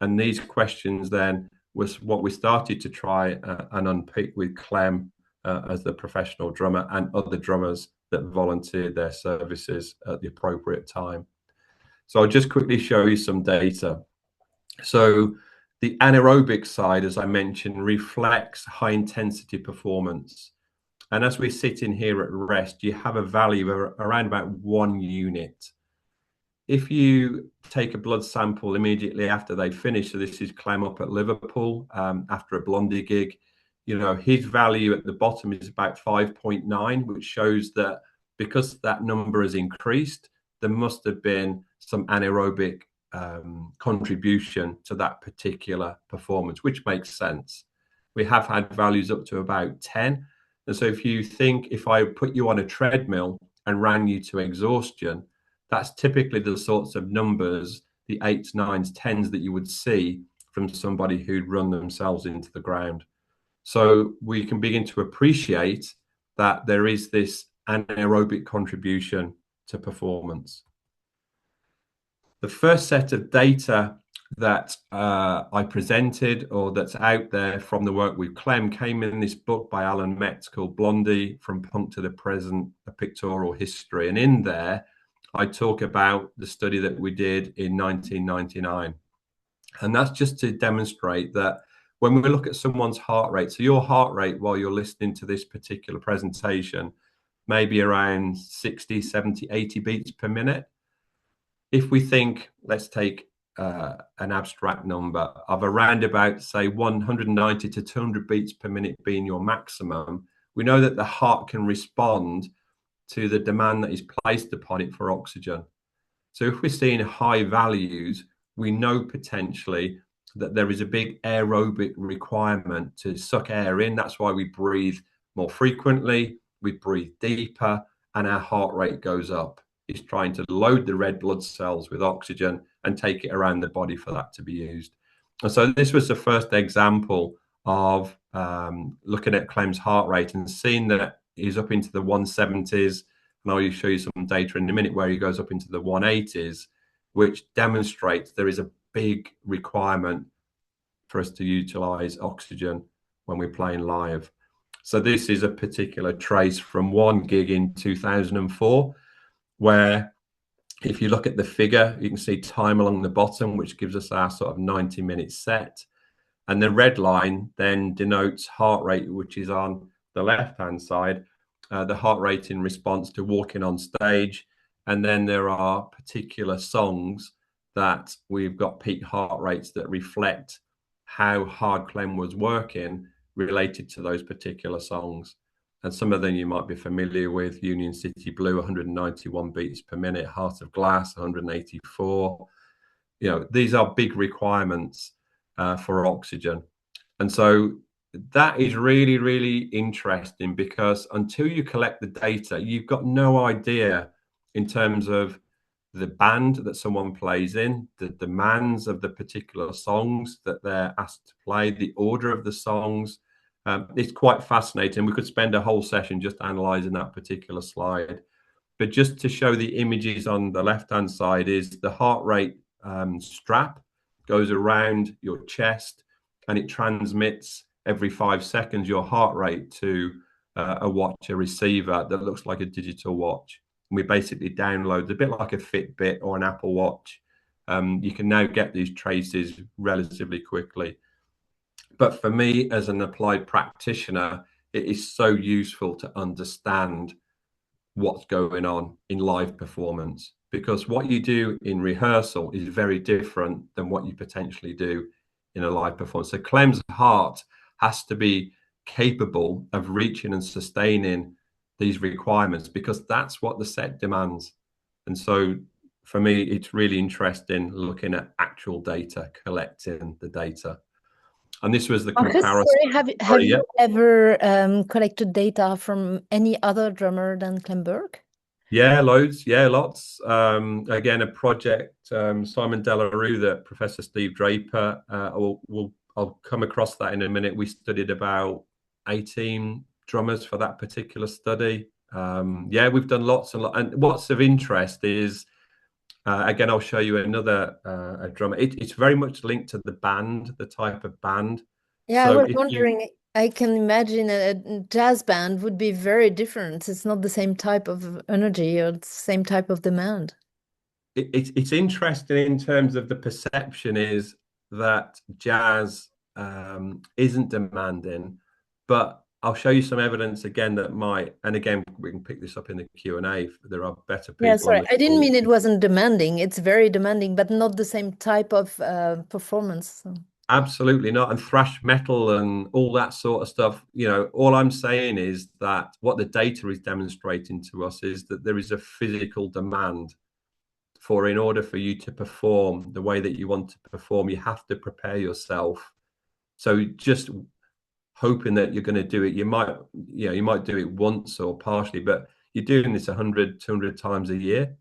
and these questions then was what we started to try and unpick with Clem as the professional drummer and other drummers that volunteered their services at the appropriate time. So I'll just quickly show you some data. So the anaerobic side, as I mentioned, reflects high intensity performance. And as we're sitting here at rest, you have a value of around about 1 unit. If you take a blood sample immediately after they finish, so this is Clem up at Liverpool after a Blondie gig, his value at the bottom is about 5.9, which shows that because that number has increased, there must have been some anaerobic contribution to that particular performance, which makes sense. We have had values up to about 10. And so if I put you on a treadmill and ran you to exhaustion, that's typically the sorts of numbers, the 8s, 9s, 10s that you would see from somebody who'd run themselves into the ground. So we can begin to appreciate that there is this anaerobic contribution to performance. The first set of data that I presented, or that's out there from the work with Clem, came in this book by Alan Metz called Blondie, From Punk to the Present, A Pictorial History. And in there, I talk about the study that we did in 1999. And that's just to demonstrate that when we look at someone's heart rate, so your heart rate while you're listening to this particular presentation, maybe around 60, 70, 80 beats per minute. If we think, let's take an abstract number of around about, say, 190 to 200 beats per minute being your maximum, we know that the heart can respond to the demand that is placed upon it for oxygen. So if we're seeing high values, we know potentially that there is a big aerobic requirement to suck air in. That's why we breathe more frequently, we breathe deeper, and our heart rate goes up. It's trying to load the red blood cells with oxygen and take it around the body for that to be used. And so this was the first example of looking at Clem's heart rate and seeing that he's up into the 170s. And I'll show you some data in a minute where he goes up into the 180s, which demonstrates there is a big requirement for us to utilize oxygen when we're playing live. So this is a particular trace from one gig in 2004, where if you look at the figure, you can see time along the bottom, which gives us our sort of 90-minute set. And the red line then denotes heart rate, which is on the left-hand side, the heart rate in response to walking on stage. And then there are particular songs that we've got peak heart rates that reflect how hard Clem was working related to those particular songs. And some of them you might be familiar with: Union City Blue, 191 beats per minute; Heart of Glass, 184. These are big requirements for oxygen. And so that is really, really interesting, because until you collect the data, you've got no idea in terms of the band that someone plays in, the demands of the particular songs that they're asked to play, the order of the songs. It's quite fascinating. We could spend a whole session just analysing that particular slide. But just to show the images on the left-hand side, is the heart rate strap goes around your chest, and it transmits every 5 seconds your heart rate to a watch, a receiver that looks like a digital watch. And we basically download, a bit like a Fitbit or an Apple Watch. You can now get these traces relatively quickly. But for me, as an applied practitioner, it is so useful to understand what's going on in live performance, because what you do in rehearsal is very different than what you potentially do in a live performance. So Clem's heart has to be capable of reaching and sustaining these requirements, because that's what the set demands. And so for me, it's really interesting looking at actual data, collecting the data. And this was the Marcus, comparison. sorry, have you ever collected data from any other drummer than Clem Burke? Yeah, loads. Yeah, lots. Again, a project, Simon Delarue, that Professor Steve Draper, I'll come across that in a minute. We studied about 18 drummers for that particular study. Yeah, we've done lots and lots. And what's of interest is, again, I'll show you another a drummer. It's very much linked to the band, the type of band. Yeah, So I was wondering, I can imagine a jazz band would be very different. It's not the same type of energy or the same type of demand. It's interesting in terms of the perception is that jazz isn't demanding, but I'll show you some evidence again that might, and again, we can pick this up in the Q&A if there are better people. Yeah, sorry, I didn't mean it wasn't demanding. It's very demanding, but not the same type of performance. So. Absolutely not. And thrash metal and all that sort of stuff, all I'm saying is that what the data is demonstrating to us is that there is a physical demand for, in order for you to perform the way that you want to perform, you have to prepare yourself. So just hoping that you're going to do it, you might do it once or partially, but you're doing this 100, 200 times a year.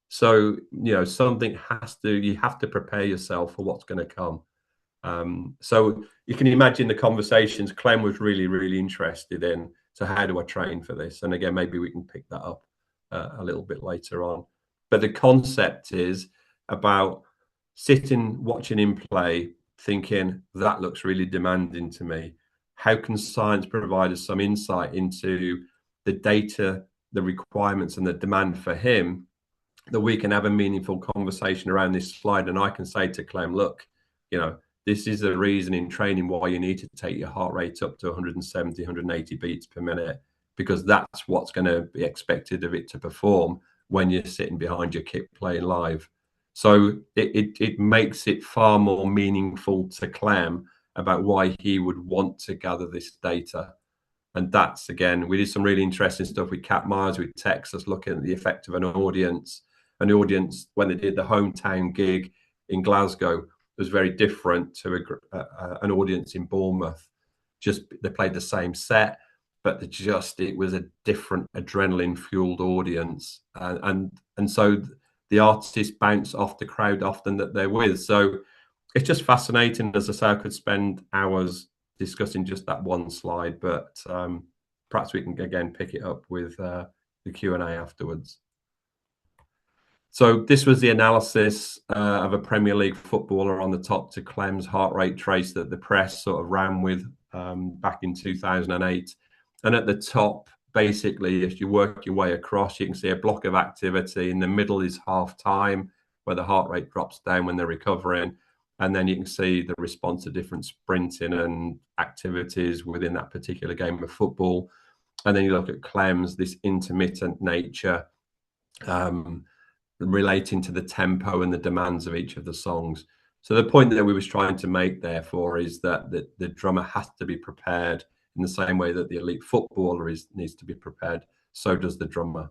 So, something you have to prepare yourself for what's going to come. So you can imagine the conversations Clem was really, really interested in. So how do I train for this? And again, maybe we can pick that up a little bit later on. But the concept is about sitting, watching him play, thinking that looks really demanding to me. How can science provide us some insight into the data, the requirements, and the demand for him, that we can have a meaningful conversation around this slide? And I can say to Clem, look, this is the reason in training why you need to take your heart rate up to 170, 180 beats per minute, because that's what's going to be expected of it to perform when you're sitting behind your kit playing live. So it makes it far more meaningful to Clem about why he would want to gather this data. And that's, again, we did some really interesting stuff with Cat Myers, with Texas, looking at the effect of an audience. An audience, when they did the hometown gig in Glasgow, was very different to an audience in Bournemouth. Just they played the same set, but it was a different adrenaline fueled audience, and so the artists bounce off the crowd often that they're with. So it's just fascinating. As I say, I could spend hours discussing just that one slide, but perhaps we can again pick it up with the Q&A afterwards. So this was the analysis of a Premier League footballer on the top to Clem's heart rate trace that the press sort of ran with back in 2008. And at the top, basically, as you work your way across, you can see a block of activity. In the middle is half time, where the heart rate drops down when they're recovering. And then you can see the response to different sprinting and activities within that particular game of football. And then you look at Clem's, this intermittent nature, relating to the tempo and the demands of each of the songs. So the point that we was trying to make, therefore, is that the drummer has to be prepared in the same way that the elite footballer needs to be prepared, so does the drummer.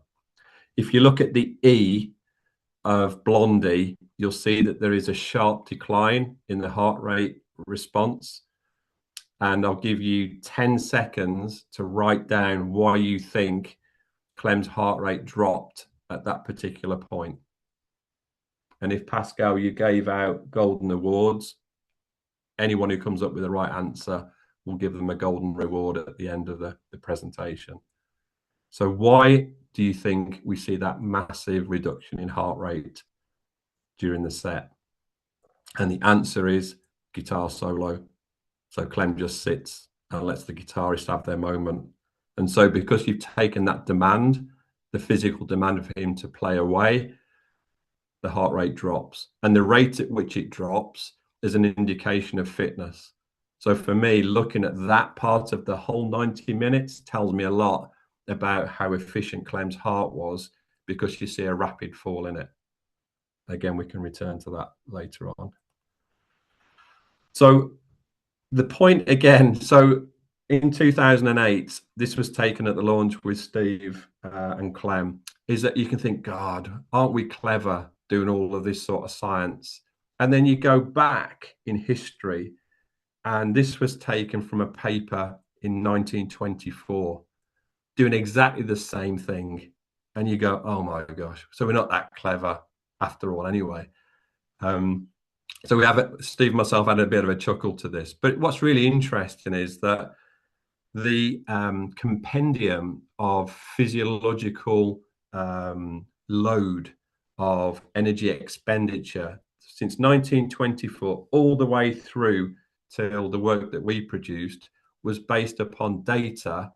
If you look at the E of Blondie, you'll see that there is a sharp decline in the heart rate response. And I'll give you 10 seconds to write down why you think Clem's heart rate dropped at that particular point. And if, Pascal, you gave out golden awards, anyone who comes up with the right answer, will give them a golden reward at the end of the presentation. So why do you think we see that massive reduction in heart rate during the set? And the answer is guitar solo. So Clem just sits and lets the guitarist have their moment. And so because you've taken that demand, the physical demand for him to play away, the heart rate drops. And the rate at which it drops is an indication of fitness. So for me, looking at that part of the whole 90 minutes tells me a lot about how efficient Clem's heart was, because you see a rapid fall in it. Again, we can return to that later on. So the point again, so in 2008, this was taken at the launch with Steve and Clem, is that you can think, God, aren't we clever doing all of this sort of science? And then you go back in history, and this was taken from a paper in 1924, doing exactly the same thing. And you go, oh my gosh, so we're not that clever after all anyway. So we have, Steve and myself had a bit of a chuckle to this. But what's really interesting is that the compendium of physiological load of energy expenditure since 1924 all the way through till the work that we produced was based upon data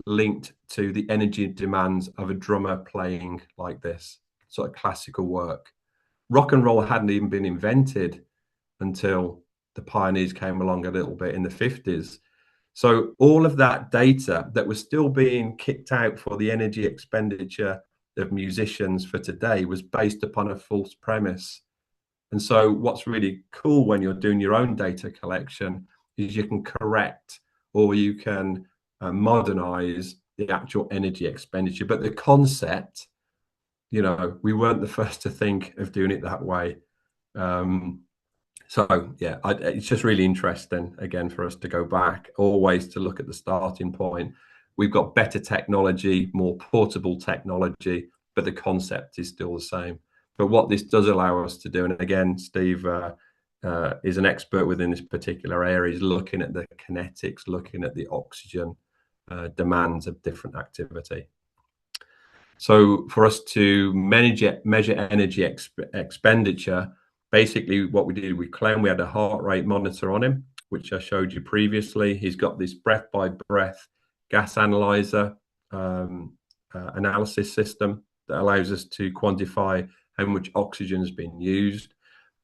linked to the energy demands of a drummer playing like this, sort of classical work. Rock and roll hadn't even been invented until the pioneers came along a little bit in the 50s. So all of that data that was still being kicked out for the energy expenditure of musicians for today was based upon a false premise. And so what's really cool when you're doing your own data collection is you can correct, or you can modernize the actual energy expenditure. But the concept, you know, we weren't the first to think of doing it that way. So yeah, it's just really interesting, again, for us to go back, always to look at the starting point. We've got better technology, more portable technology, but the concept is still the same. But what this does allow us to do, and again, Steve is an expert within this particular area, is looking at the kinetics, looking at the oxygen demands of different activity. So for us to measure energy expenditure, basically what we did with Clem, we had a heart rate monitor on him, which I showed you previously. He's got this breath by breath gas analyzer analysis system that allows us to quantify how much oxygen has been used.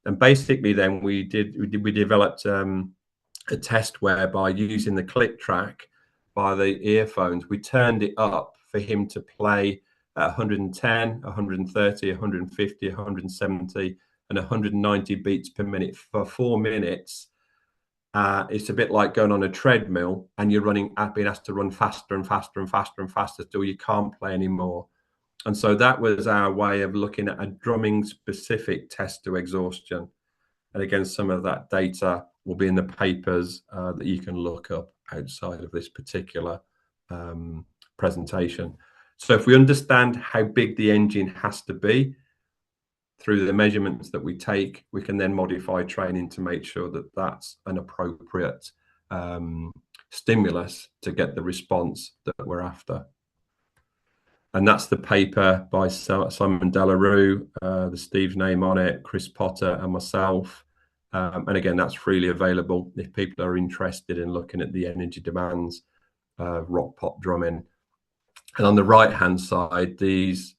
And basically then we developed a test whereby, using the click track by the earphones, we turned it up for him to play at 110, 130, 150, 170 and 190 beats per minute for 4 minutes. It's a bit like going on a treadmill and you're being asked to run faster and faster and faster and faster till you can't play anymore. And so that was our way of looking at a drumming specific test to exhaustion. And again, some of that data will be in the papers that you can look up outside of this particular presentation. So if we understand how big the engine has to be through the measurements that we take, we can then modify training to make sure that that's an appropriate stimulus to get the response that we're after. And that's the paper by Simon Delarue, the Steve's name on it, Chris Potter and myself. And again, that's freely available if people are interested in looking at the energy demands of rock pop drumming. And on the right-hand side, these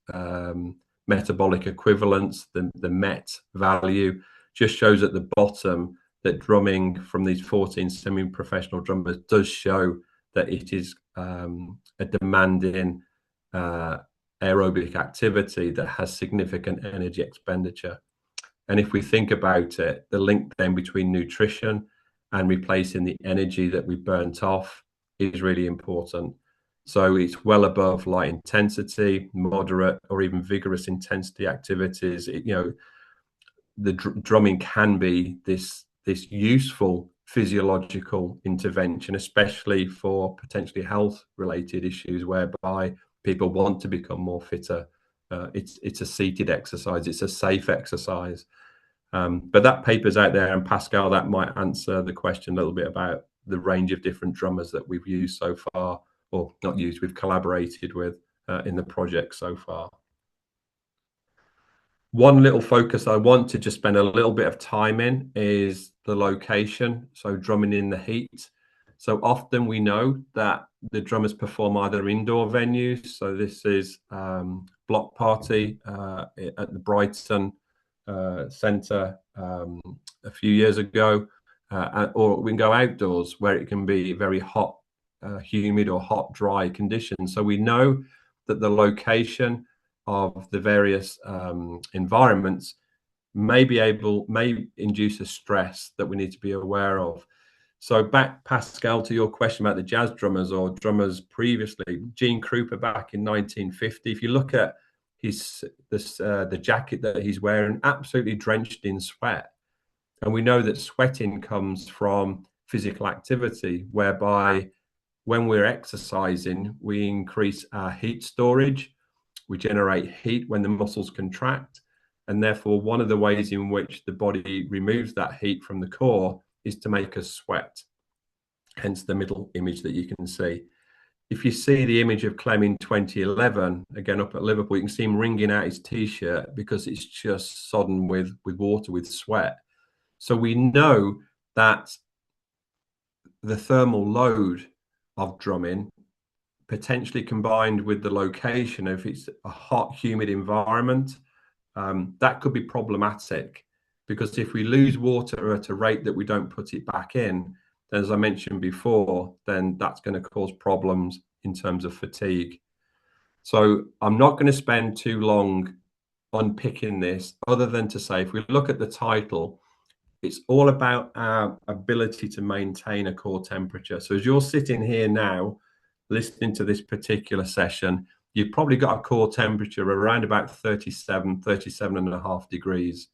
metabolic equivalents, the MET value, just shows at the bottom that drumming from these 14 semi-professional drummers does show that it is a demanding aerobic activity that has significant energy expenditure. And if we think about it, the link then between nutrition and replacing the energy that we burnt off is really important. So it's well above light intensity, moderate, or even vigorous intensity activities. The drumming can be this useful physiological intervention, especially for potentially health related issues whereby people want to become more fitter. It's a seated exercise, it's a safe exercise. But that paper's out there, and Pascal, that might answer the question a little bit about the range of different drummers that we've used so far, or not used, we've collaborated with in the project so far. One little focus I want to just spend a little bit of time in is the location, so drumming in the heat. So often we know that the drummers perform either indoor venues, so this is Block Party at the Brighton Centre a few years ago, or we can go outdoors where it can be very hot, humid or hot, dry conditions. So we know that the location of the various environments may induce a stress that we need to be aware of. So back, Pascal, to your question about the jazz drummers or drummers previously, Gene Krupa back in 1950, if you look at the jacket that he's wearing, absolutely drenched in sweat. And we know that sweating comes from physical activity, whereby when we're exercising, we increase our heat storage. We generate heat when the muscles contract. And therefore, one of the ways in which the body removes that heat from the core is to make us sweat. Hence the middle image that you can see. If you see the image of Clem in 2011, again up at Liverpool, you can see him wringing out his T-shirt because it's just sodden with water, with sweat. So we know that the thermal load of drumming, potentially combined with the location, if it's a hot, humid environment, that could be problematic, because if we lose water at a rate that we don't put it back in, then, as I mentioned before, then that's going to cause problems in terms of fatigue. So I'm not going to spend too long unpicking this, other than to say, if we look at the title, it's all about our ability to maintain a core temperature. So as you're sitting here now, listening to this particular session, you've probably got a core temperature around about 37 and a half degrees.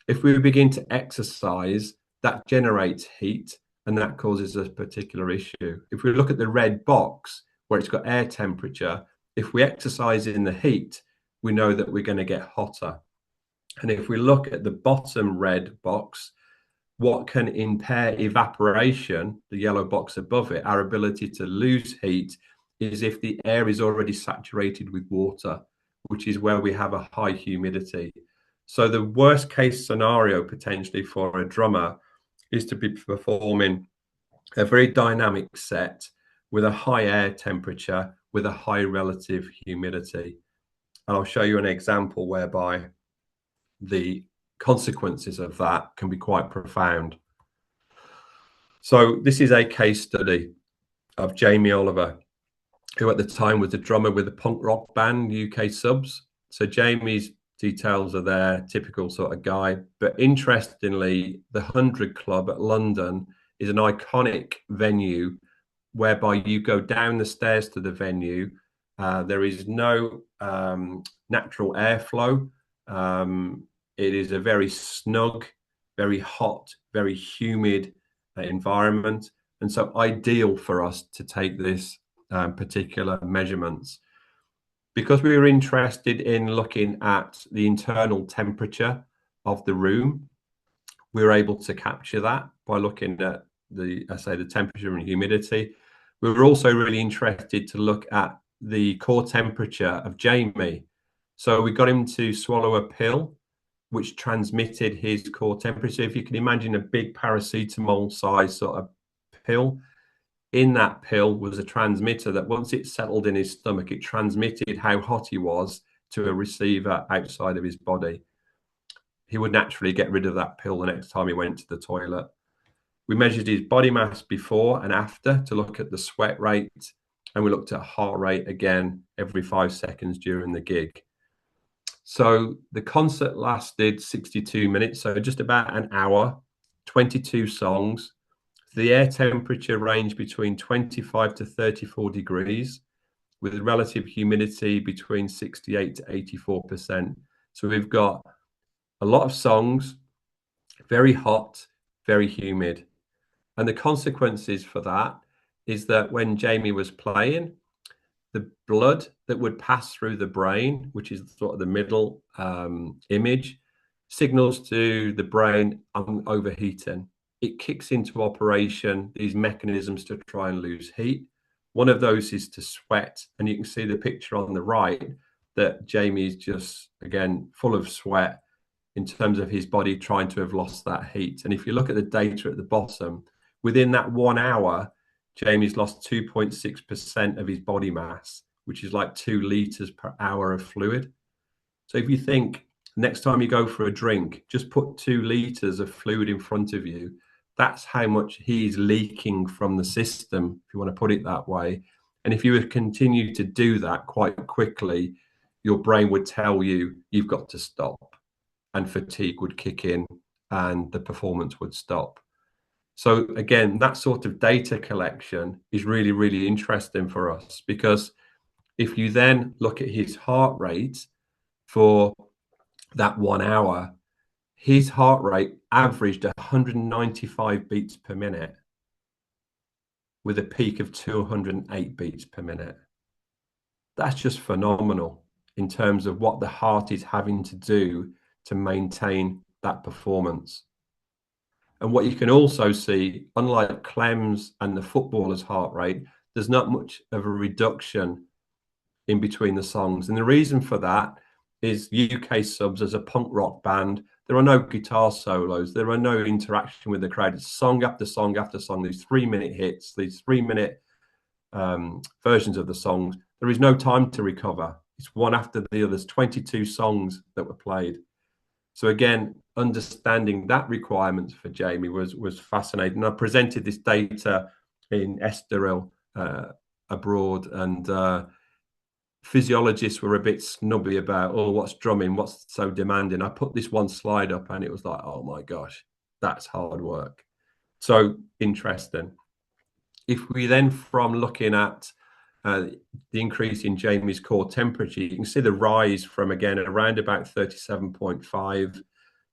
If we begin to exercise, that generates heat, and that causes a particular issue. If we look at the red box where it's got air temperature, if we exercise in the heat, we know that we're going to get hotter. And if we look at the bottom red box, what can impair evaporation, the yellow box above it, our ability to lose heat, is if the air is already saturated with water, which is where we have a high humidity. So the worst case scenario potentially for a drummer is to be performing a very dynamic set with a high air temperature, with a high relative humidity. And I'll show you an example whereby the consequences of that can be quite profound. So this is a case study of Jamie Oliver, who at the time was a drummer with a punk rock band, UK Subs. So Jamie's details are there, typical sort of guy. But interestingly, the 100 Club at London is an iconic venue whereby you go down the stairs to the venue. There is no natural airflow. It is a very snug, very hot, very humid environment. And so ideal for us to take this particular measurements. Because we were interested in looking at the internal temperature of the room, we were able to capture that by looking at the temperature and humidity. We were also really interested to look at the core temperature of Jamie. So we got him to swallow a pill which transmitted his core temperature. If you can imagine a big paracetamol size sort of pill, in that pill was a transmitter that once it settled in his stomach, it transmitted how hot he was to a receiver outside of his body. He would naturally get rid of that pill the next time he went to the toilet. We measured his body mass before and after to look at the sweat rate, and we looked at heart rate again every 5 seconds during the gig. So the concert lasted 62 minutes, so just about an hour, 22 songs, The air temperature ranged between 25 to 34 degrees, with relative humidity between 68 to 84%. So we've got a lot of songs, very hot, very humid. And the consequences for that is that when Jamie was playing, the blood that would pass through the brain, which is sort of the middle image, signals to the brain, I'm overheating. It kicks into operation these mechanisms to try and lose heat. One of those is to sweat. And you can see the picture on the right that Jamie is just, again, full of sweat in terms of his body trying to have lost that heat. And if you look at the data at the bottom, within that 1 hour, Jamie's lost 2.6% of his body mass, which is like 2 liters per hour of fluid. So if you think next time you go for a drink, just put 2 liters of fluid in front of you. That's how much he's leaking from the system, if you want to put it that way. And if you would continue to do that quite quickly, your brain would tell you you've got to stop, and fatigue would kick in and the performance would stop. So again, that sort of data collection is really, really interesting for us, because if you then look at his heart rate for that 1 hour, his heart rate averaged 195 beats per minute with a peak of 208 beats per minute. That's just phenomenal in terms of what the heart is having to do to maintain that performance. And what you can also see, unlike Clem's and the footballer's heart rate, there's not much of a reduction in between the songs. And the reason for that is UK Subs, as a punk rock band, there are no guitar solos, there are no interaction with the crowd. It's song after song after song, these 3-minute hits, these 3-minute versions of the songs. There is no time to recover. It's one after the other. There's 22 songs that were played. So again, understanding that requirement for Jamie was fascinating. I presented this data in Estoril abroad, and physiologists were a bit snubby about, oh, what's drumming, what's so demanding. I put this one slide up and it was like, oh my gosh, that's hard work. So interesting. If we then, from looking at the increase in Jamie's core temperature, you can see the rise from, again, around about 37.5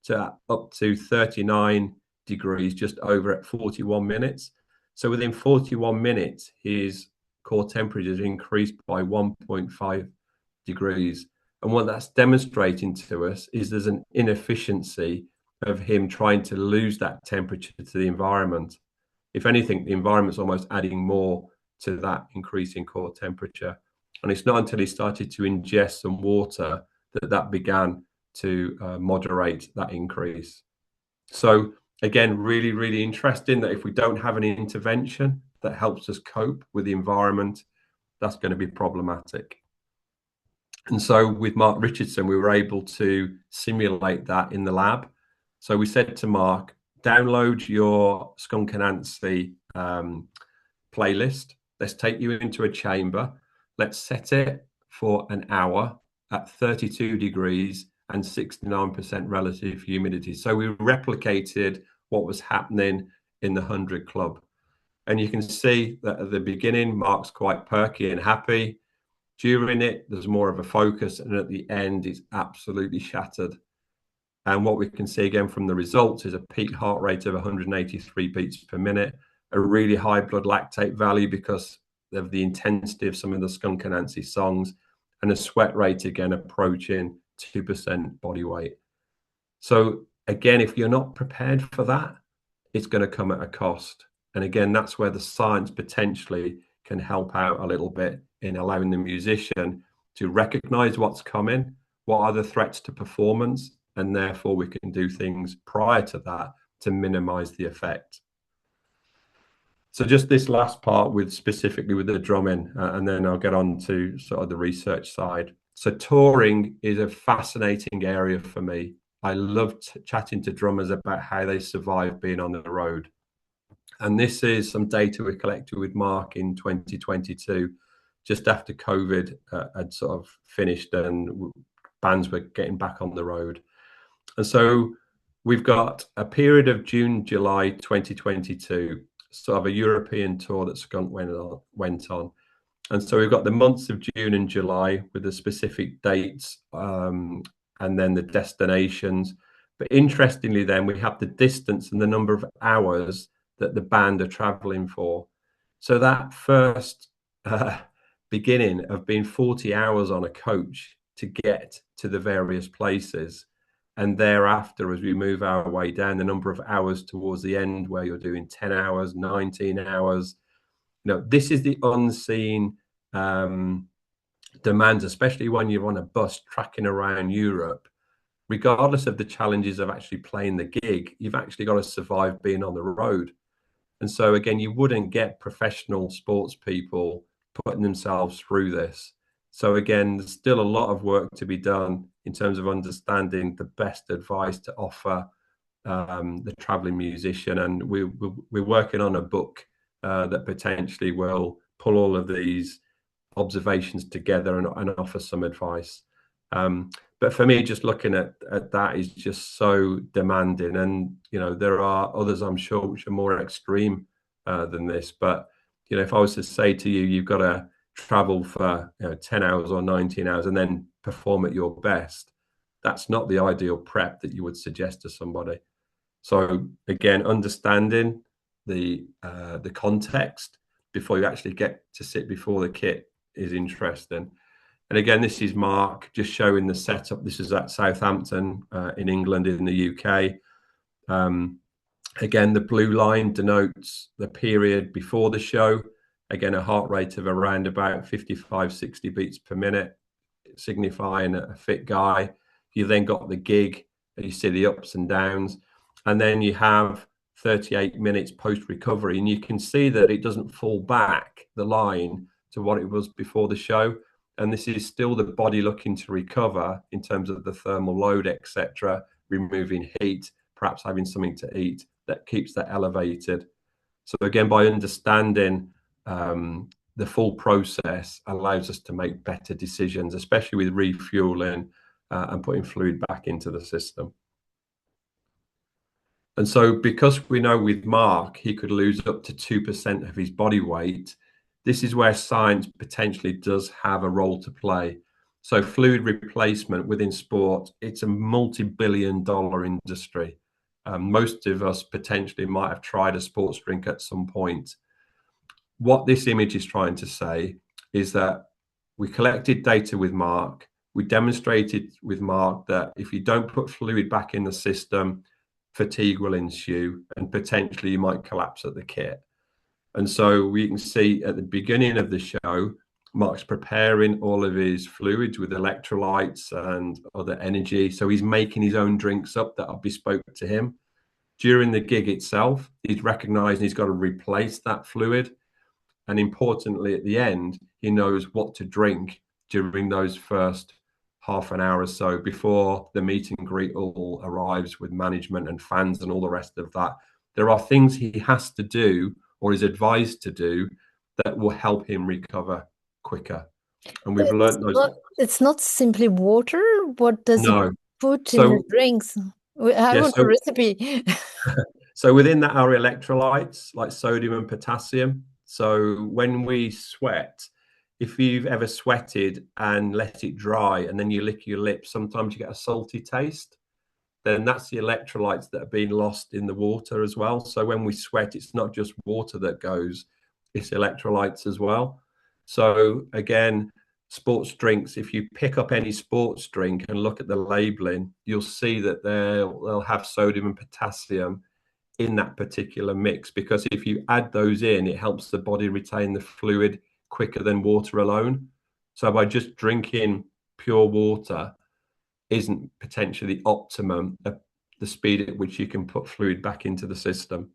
to up to 39 degrees, just over at 41 minutes. So within 41 minutes, his core temperature has increased by 1.5 degrees. And what that's demonstrating to us is there's an inefficiency of him trying to lose that temperature to the environment. If anything, the environment's almost adding more to that increase in core temperature. And it's not until he started to ingest some water that began to moderate that increase. So again, really, really interesting that if we don't have an intervention that helps us cope with the environment, that's going to be problematic. And so with Mark Richardson, we were able to simulate that in the lab. So we said to Mark, download your Skunk and Nancy playlist. Let's take you into a chamber. Let's set it for an hour at 32 degrees and 69% relative humidity. So we replicated what was happening in the 100 Club. And you can see that at the beginning, Mark's quite perky and happy. During it, there's more of a focus. And at the end, it's absolutely shattered. And what we can see again from the results is a peak heart rate of 183 beats per minute, a really high blood lactate value because of the intensity of some of the Skunk and Nancy songs, and a sweat rate again approaching 2% body weight. So again, if you're not prepared for that, it's going to come at a cost. And again, that's where the science potentially can help out a little bit in allowing the musician to recognize what's coming, what are the threats to performance, and therefore we can do things prior to that to minimize the effect. So just this last part with specifically with the drumming, and then I'll get on to sort of the research side. So touring is a fascinating area for me. I love chatting to drummers about how they survive being on the road. And this is some data we collected with Mark in 2022, just after COVID had sort of finished and bands were getting back on the road. And so we've got a period of June, July 2022. sort of a European tour that Scott went on. And so we've got the months of June and July with the specific dates, and then the destinations. But interestingly, then we have the distance and the number of hours that the band are traveling for. So that first beginning of being 40 hours on a coach to get to the various places. And thereafter, as we move our way down, the number of hours towards the end where you're doing 10 hours, 19 hours. This is the unseen demands, especially when you're on a bus tracking around Europe. Regardless of the challenges of actually playing the gig, you've actually got to survive being on the road. And so again, you wouldn't get professional sports people putting themselves through this. So again, there's still a lot of work to be done in terms of understanding the best advice to offer the traveling musician. And we're working on a book that potentially will pull all of these observations together and offer some advice. But for me, just looking at that is just so demanding. And, there are others, I'm sure, which are more extreme than this. But, if I was to say to you, you've got to travel for 10 hours or 19 hours and then perform at your best, that's not the ideal prep that you would suggest to somebody. So again, understanding the context before you actually get to sit before the kit is interesting. And again, this is Mark just showing the setup. This is at Southampton in England, in the UK. Again, the blue line denotes the period before the show. Again, a heart rate of around about 55, 60 beats per minute, signifying a fit guy. You then got the gig, you see the ups and downs. And then you have 38 minutes post-recovery. And you can see that it doesn't fall back the line to what it was before the show. And this is still the body looking to recover in terms of the thermal load, etc., removing heat, perhaps having something to eat that keeps that elevated. So again, by understanding the full process allows us to make better decisions, especially with refueling and putting fluid back into the system. And so because we know with Mark, he could lose up to 2% of his body weight, this is where science potentially does have a role to play. So fluid replacement within sport, it's a multi-billion-dollar industry. Most of us potentially might have tried a sports drink at some point. What this image is trying to say is that we collected data with Mark. We demonstrated with Mark that if you don't put fluid back in the system, fatigue will ensue and potentially you might collapse at the kit. And so we can see at the beginning of the show, Mark's preparing all of his fluids with electrolytes and other energy. So he's making his own drinks up that are bespoke to him. During the gig itself, he's recognizing he's got to replace that fluid. And importantly, at the end, he knows what to drink during those first half an hour or so before the meet and greet all arrives with management and fans and all the rest of that. There are things he has to do or is advised to do that will help him recover quicker. And we've learned those. It's not simply water. What does he put in the drinks? I want a recipe. So within that are electrolytes like sodium and potassium. So when we sweat, if you've ever sweated and let it dry and then you lick your lips, sometimes you get a salty taste. Then that's the electrolytes that are being lost in the water as well. So when we sweat, it's not just water that goes, it's electrolytes as well. So again, sports drinks, if you pick up any sports drink and look at the labeling, you'll see that they'll have sodium and potassium in that particular mix, because if you add those in, it helps the body retain the fluid quicker than water alone. So by just drinking pure water isn't potentially optimum at the speed at which you can put fluid back into the system.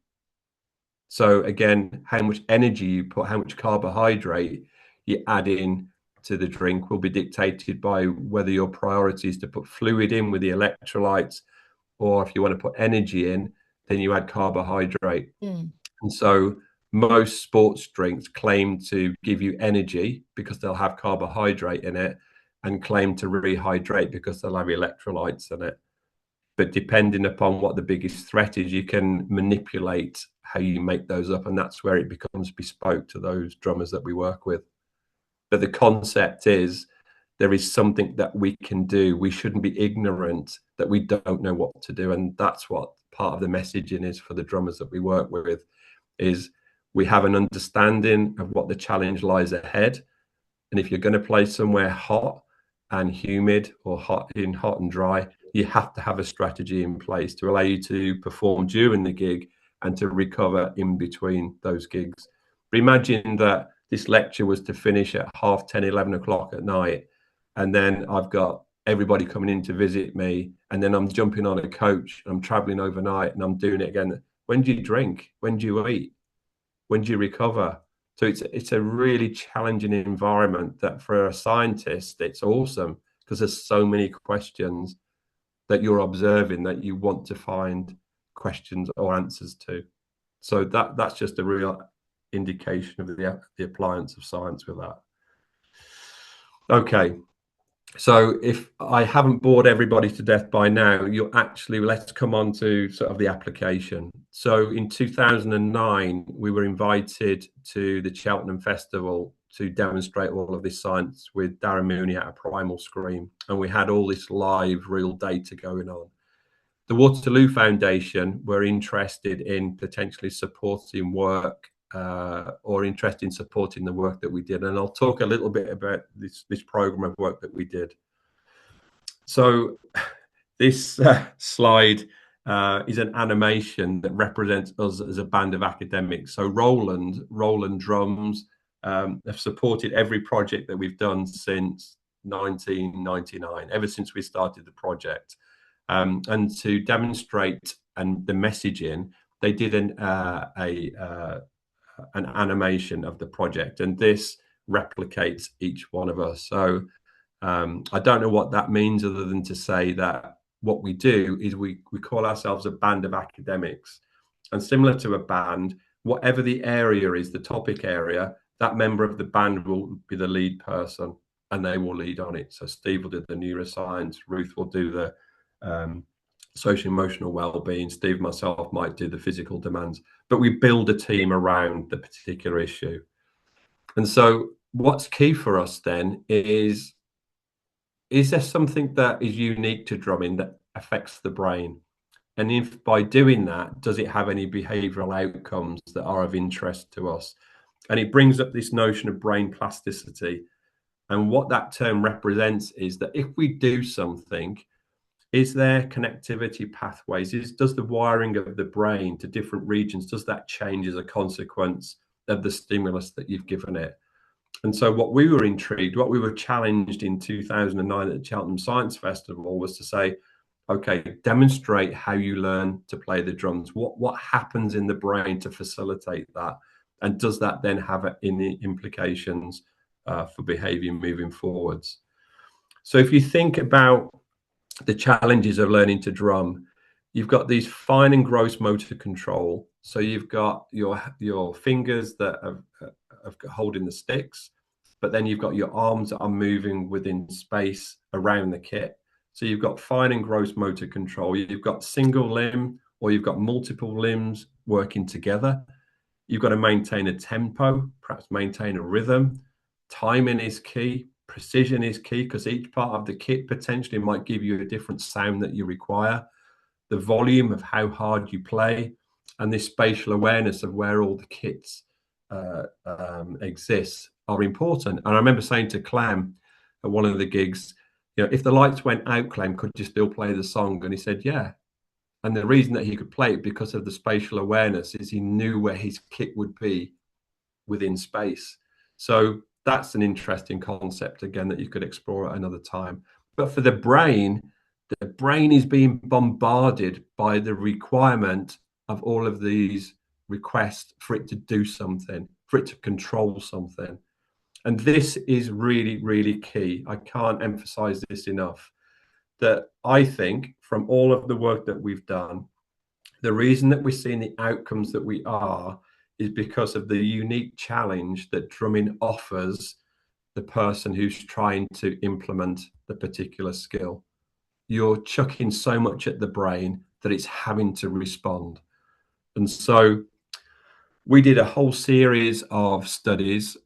So again, how much energy you put, how much carbohydrate you add in to the drink will be dictated by whether your priority is to put fluid in with the electrolytes, or if you want to put energy in, then you add carbohydrate. And so most sports drinks claim to give you energy because they'll have carbohydrate in it, and claim to rehydrate because they'll have electrolytes in it. But depending upon what the biggest threat is, you can manipulate how you make those up, and that's where it becomes bespoke to those drummers that we work with. But the concept is there is something that we can do. We shouldn't be ignorant that we don't know what to do, and that's what part of the messaging is for the drummers that we work with, is we have an understanding of what the challenge lies ahead. And if you're going to play somewhere hot and humid, or hot and dry, you have to have a strategy in place to allow you to perform during the gig and to recover in between those gigs. But imagine that this lecture was to finish at 10:30, 11 o'clock at night, and then I've got everybody coming in to visit me, and then I'm jumping on a coach, and I'm traveling overnight, and I'm doing it again. When do you drink? When do you eat? When do you recover? So it's a really challenging environment that for a scientist, it's awesome, because there's so many questions that you're observing that you want to find questions or answers to. So that's just a real indication of the appliance of science with that. Okay. So if I haven't bored everybody to death by now, let's come on to sort of the application. So in 2009, we were invited to the Cheltenham Festival to demonstrate all of this science with Darren Mooney at a primal scream. And we had all this live, real data going on. The Waterloo Foundation were interested in potentially supporting work or interested in supporting the work that we did. And I'll talk a little bit about this program of work that we did. So this slide is an animation that represents us as a band of academics. So Roland Drums have supported every project that we've done since 1999, ever since we started the project. And to demonstrate and the messaging, they did an animation of the project, and this replicates each one of us. So I don't know what that means, other than to say that what we do is we call ourselves a band of academics, and similar to a band, whatever the area is, the topic area, that member of the band will be the lead person and they will lead on it. So Steve will do the neuroscience, Ruth will do the social emotional well-being, Steve and myself might do the physical demands, but we build a team around the particular issue. And so what's key for us then is there something that is unique to drumming that affects the brain? And if by doing that, does it have any behavioral outcomes that are of interest to us? And it brings up this notion of brain plasticity. And what that term represents is that if we do something, is there connectivity pathways? Does the wiring of the brain to different regions, does that change as a consequence of the stimulus that you've given it? And so what we were challenged in 2009 at the Cheltenham Science Festival was to say, okay, demonstrate how you learn to play the drums. What happens in the brain to facilitate that? And does that then have any implications for behavior moving forwards? So if you think about the challenges of learning to drum, you've got these fine and gross motor control. So you've got your fingers that are holding the sticks, but then you've got your arms that are moving within space around the kit. So you've got fine and gross motor control. You've got single limb, or you've got multiple limbs working together. You've got to maintain a tempo, perhaps maintain a rhythm. Timing is key. Precision is key, because each part of the kit potentially might give you a different sound that you require. The volume of how hard you play, and this spatial awareness of where all the kits exist are important. And I remember saying to Clem at one of the gigs, if the lights went out, Clem, could you still play the song? And he said, yeah. And the reason that he could play it because of the spatial awareness is he knew where his kit would be within space. So that's an interesting concept, again, that you could explore at another time. But for the brain is being bombarded by the requirement of all of these requests for it to do something, for it to control something. And this is really, really key. I can't emphasize this enough, that I think from all of the work that we've done, the reason that we're seeing the outcomes that we are is because of the unique challenge that drumming offers the person who's trying to implement the particular skill. You're chucking so much at the brain that it's having to respond. And so we did a whole series of studies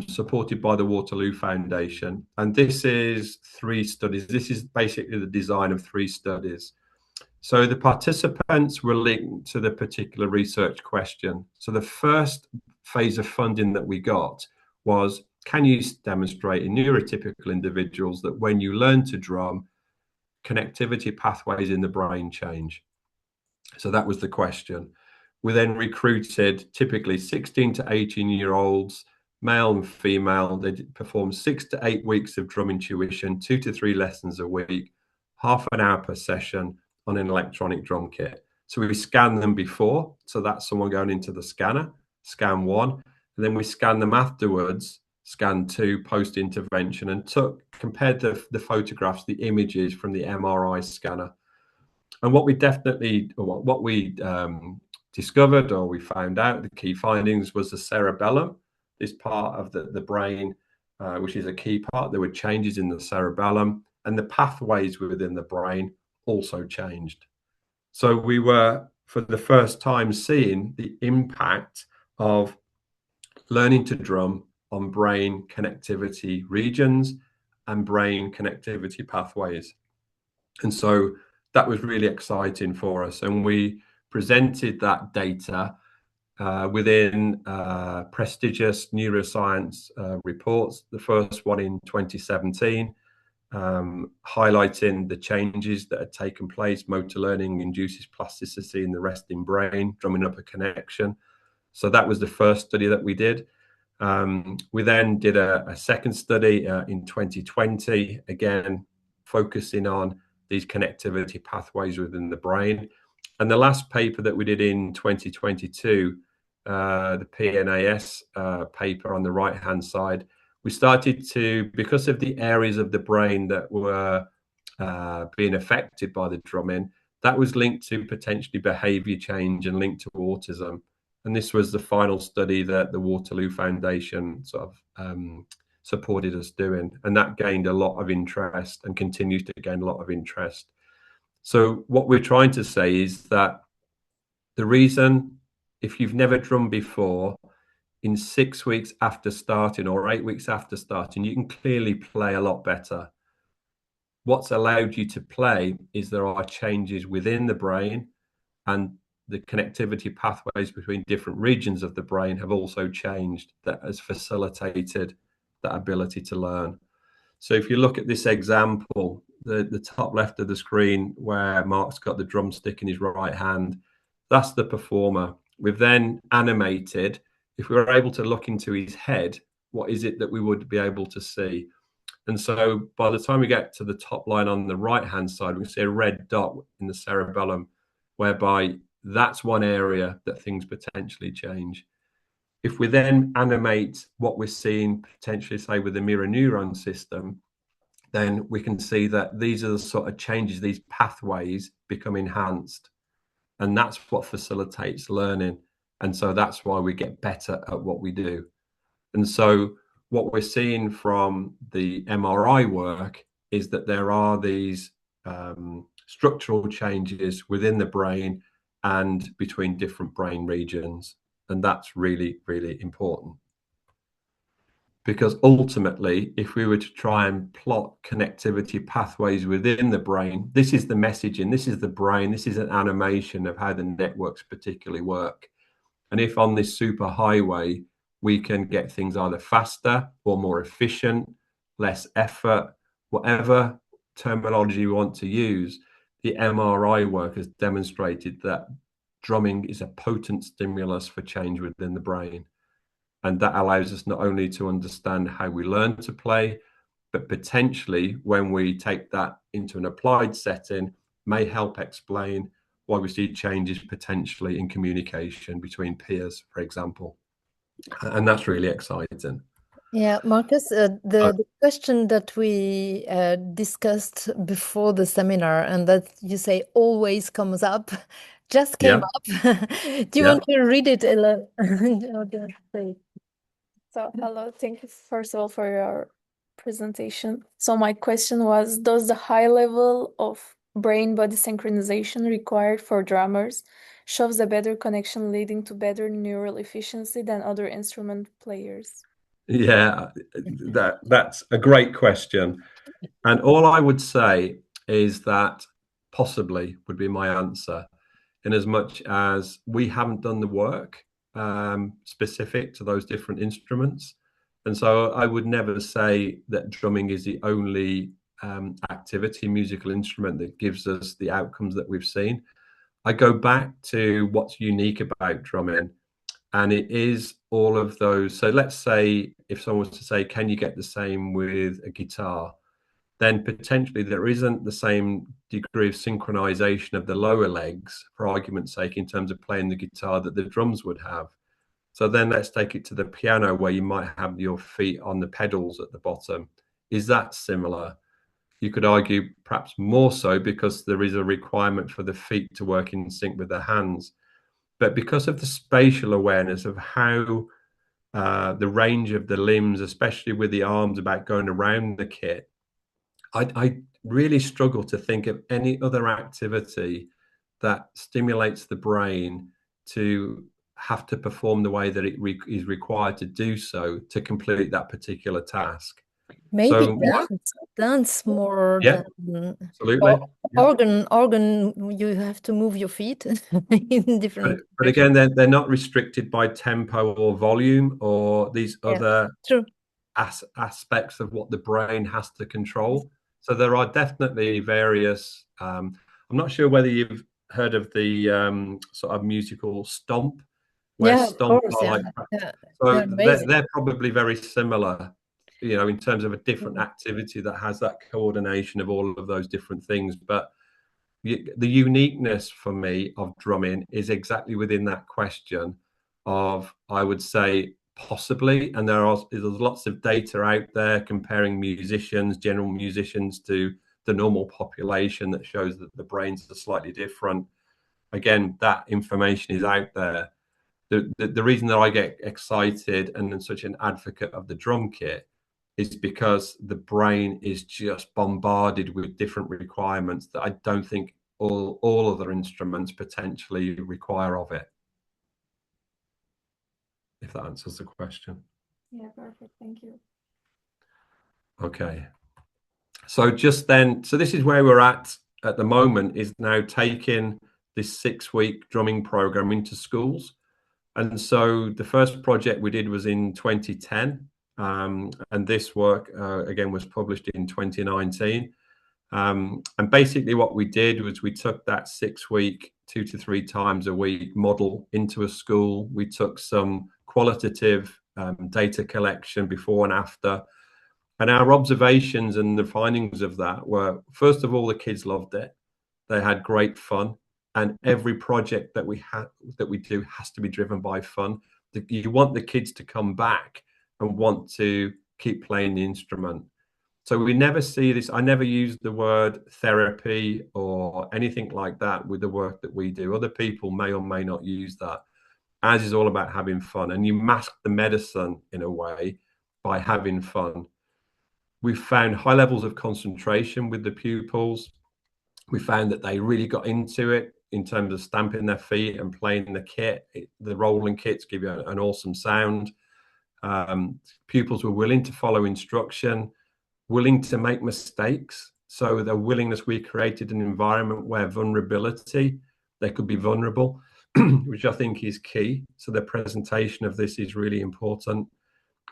supported by the Waterloo Foundation. And this is 3 studies. This is basically the design of 3 studies. So the participants were linked to the particular research question. So the first phase of funding that we got was, can you demonstrate in neurotypical individuals that when you learn to drum, connectivity pathways in the brain change? So that was the question. We then recruited typically 16 to 18-year-olds, male and female. They performed 6 to 8 weeks of drum intuition, 2 to 3 lessons a week, half an hour per session on an electronic drum kit. So we scanned them before. So that's someone going into the scanner, scan 1. And then we scanned them afterwards, scan 2, post-intervention, and compared the photographs, the images from the MRI scanner. And what we discovered, or we found out, the key findings was the cerebellum, this part of the brain, which is a key part. There were changes in the cerebellum, and the pathways within the brain also changed. So we were, for the first time, seeing the impact of learning to drum on brain connectivity regions and brain connectivity pathways. And so that was really exciting for us. And we presented that data within prestigious neuroscience reports, the first one in 2017, highlighting the changes that had taken place. Motor learning induces plasticity in the resting brain, drumming up a connection. So that was the first study that we did. We then did a second study in 2020, again, focusing on these connectivity pathways within the brain. And the last paper that we did in 2022, the PNAS paper on the right-hand side, we started to, because of the areas of the brain that were being affected by the drumming, that was linked to potentially behavior change and linked to autism. And this was the final study that the Waterloo Foundation sort of supported us doing. And that gained a lot of interest and continues to gain a lot of interest. So what we're trying to say is that the reason, if you've never drummed before, in 6 weeks after starting or 8 weeks after starting, you can clearly play a lot better. What's allowed you to play is there are changes within the brain, and the connectivity pathways between different regions of the brain have also changed. That has facilitated that ability to learn. So if you look at this example, the top left of the screen where Mark's got the drumstick in his right hand, that's the performer. We've then animated. If we were able to look into his head, what is it that we would be able to see? And so by the time we get to the top line on the right-hand side, we can see a red dot in the cerebellum, whereby that's one area that things potentially change. If we then animate what we're seeing potentially, say, with the mirror neuron system, then we can see that these are the sort of changes, these pathways become enhanced. And that's what facilitates learning. And so that's why we get better at what we do. And so what we're seeing from the MRI work is that there are these structural changes within the brain and between different brain regions. And that's really, really important. Because ultimately, if we were to try and plot connectivity pathways within the brain, this is the messaging, this is the brain, this is an animation of how the networks particularly work. And if on this super highway, we can get things either faster or more efficient, less effort, whatever terminology we want to use, the MRI work has demonstrated that drumming is a potent stimulus for change within the brain. And that allows us not only to understand how we learn to play, but potentially when we take that into an applied setting, may help explain why we see changes potentially in communication between peers, for example. And that's really exciting. Yeah, Marcus, the question that we discussed before the seminar and that you say always comes up just came up. Do you want to read it, Ella? So, hello, thank you first of all for your presentation. So my question was, does the high level of brain-body synchronization required for drummers shows a better connection leading to better neural efficiency than other instrument players? Yeah, that's a great question. And all I would say is that possibly would be my answer, in as much as we haven't done the work specific to those different instruments. And so I would never say that drumming is the only activity, musical instrument that gives us the outcomes that we've seen. I go back to what's unique about drumming, and it is all of those. So let's say if someone was to say, can you get the same with a guitar? Then potentially there isn't the same degree of synchronization of the lower legs, for argument's sake, in terms of playing the guitar that the drums would have. So then let's take it to the piano, where you might have your feet on the pedals at the bottom. Is that similar? You could argue perhaps more so, because there is a requirement for the feet to work in sync with the hands. But because of the spatial awareness of how the range of the limbs, especially with the arms about going around the kit, I really struggle to think of any other activity that stimulates the brain to have to perform the way that it is required to do so to complete that particular task. Maybe So dance more yeah, than absolutely. organ. You have to move your feet in different. But again, they're not restricted by tempo or volume or these other True. aspects of what the brain has to control. So there are definitely various. I'm not sure whether you've heard of the sort of musical Stomp, where Yeah, of Stomp course, are yeah. like. Yeah, So they're amazing. they're probably very similar, in terms of a different activity that has that coordination of all of those different things. But the uniqueness for me of drumming is exactly within that question of, I would say, possibly, and there's lots of data out there comparing musicians, general musicians, to the normal population that shows that the brains are slightly different. Again, that information is out there. The reason that I get excited and am such an advocate of the drum kit is because the brain is just bombarded with different requirements that I don't think all other instruments potentially require of it. If that answers the question. Yeah, perfect. Thank you. Okay. So this is where we're at the moment, is now taking this 6-week drumming program into schools. And so the first project we did was in 2010. And this work, again, was published in 2019. And basically what we did was we took that 6-week, 2 to 3 times a week model into a school. We took some qualitative data collection before and after. And our observations and the findings of that were, first of all, the kids loved it. They had great fun. And every project that we do has to be driven by fun. You want the kids to come back and want to keep playing the instrument. So we never see this. I never use the word therapy or anything like that with the work that we do. Other people may or may not use that. Ours is all about having fun, and you mask the medicine in a way by having fun. We've found high levels of concentration with the pupils. We found that they really got into it in terms of stamping their feet and playing the kit. The rolling kits give you an awesome sound. Pupils were willing to follow instruction, willing to make mistakes. So the willingness, we created an environment where they could be vulnerable, which I think is key. So the presentation of this is really important.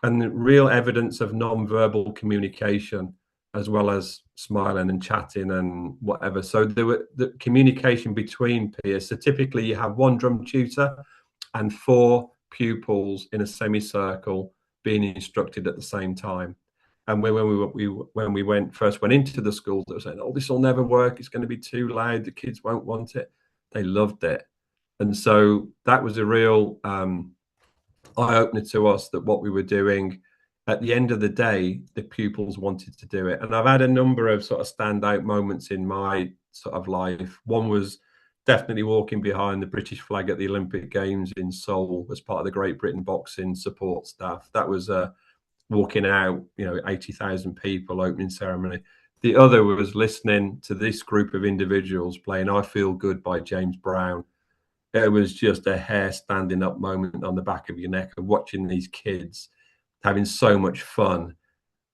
And the real evidence of non-verbal communication, as well as smiling and chatting and whatever. So there were the communication between peers. So typically you have one drum tutor and 4 pupils in a semicircle being instructed at the same time. And when we first went into the schools, they were saying, "Oh, this will never work. It's going to be too loud. The kids won't want it." They loved it. And so that was a real eye-opener to us, that what we were doing, at the end of the day, the pupils wanted to do it. And I've had a number of sort of standout moments in my sort of life. One was definitely walking behind the British flag at the Olympic Games in Seoul as part of the Great Britain boxing support staff. That was walking out, 80,000 people, opening ceremony. The other was listening to this group of individuals playing "I Feel Good" by James Brown. it was just a hair standing up moment on the back of your neck of watching these kids having so much fun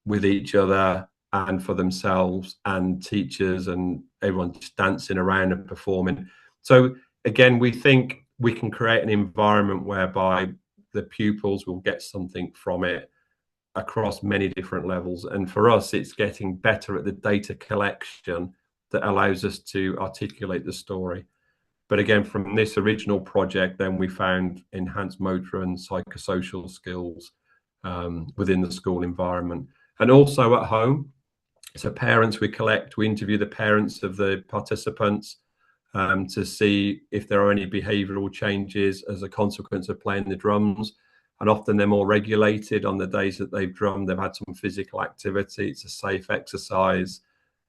with each other and for themselves, and teachers and everyone just dancing around and performing. So again, we think we can create an environment whereby the pupils will get something from it across many different levels. And for us, it's getting better at the data collection that allows us to articulate the story. But again, from this original project, then we found enhanced motor and psychosocial skills within the school environment, and also at home. So parents, we interview the parents of the participants to see if there are any behavioural changes as a consequence of playing the drums. And often they're more regulated on the days that they've drummed. They've had some physical activity. It's a safe exercise.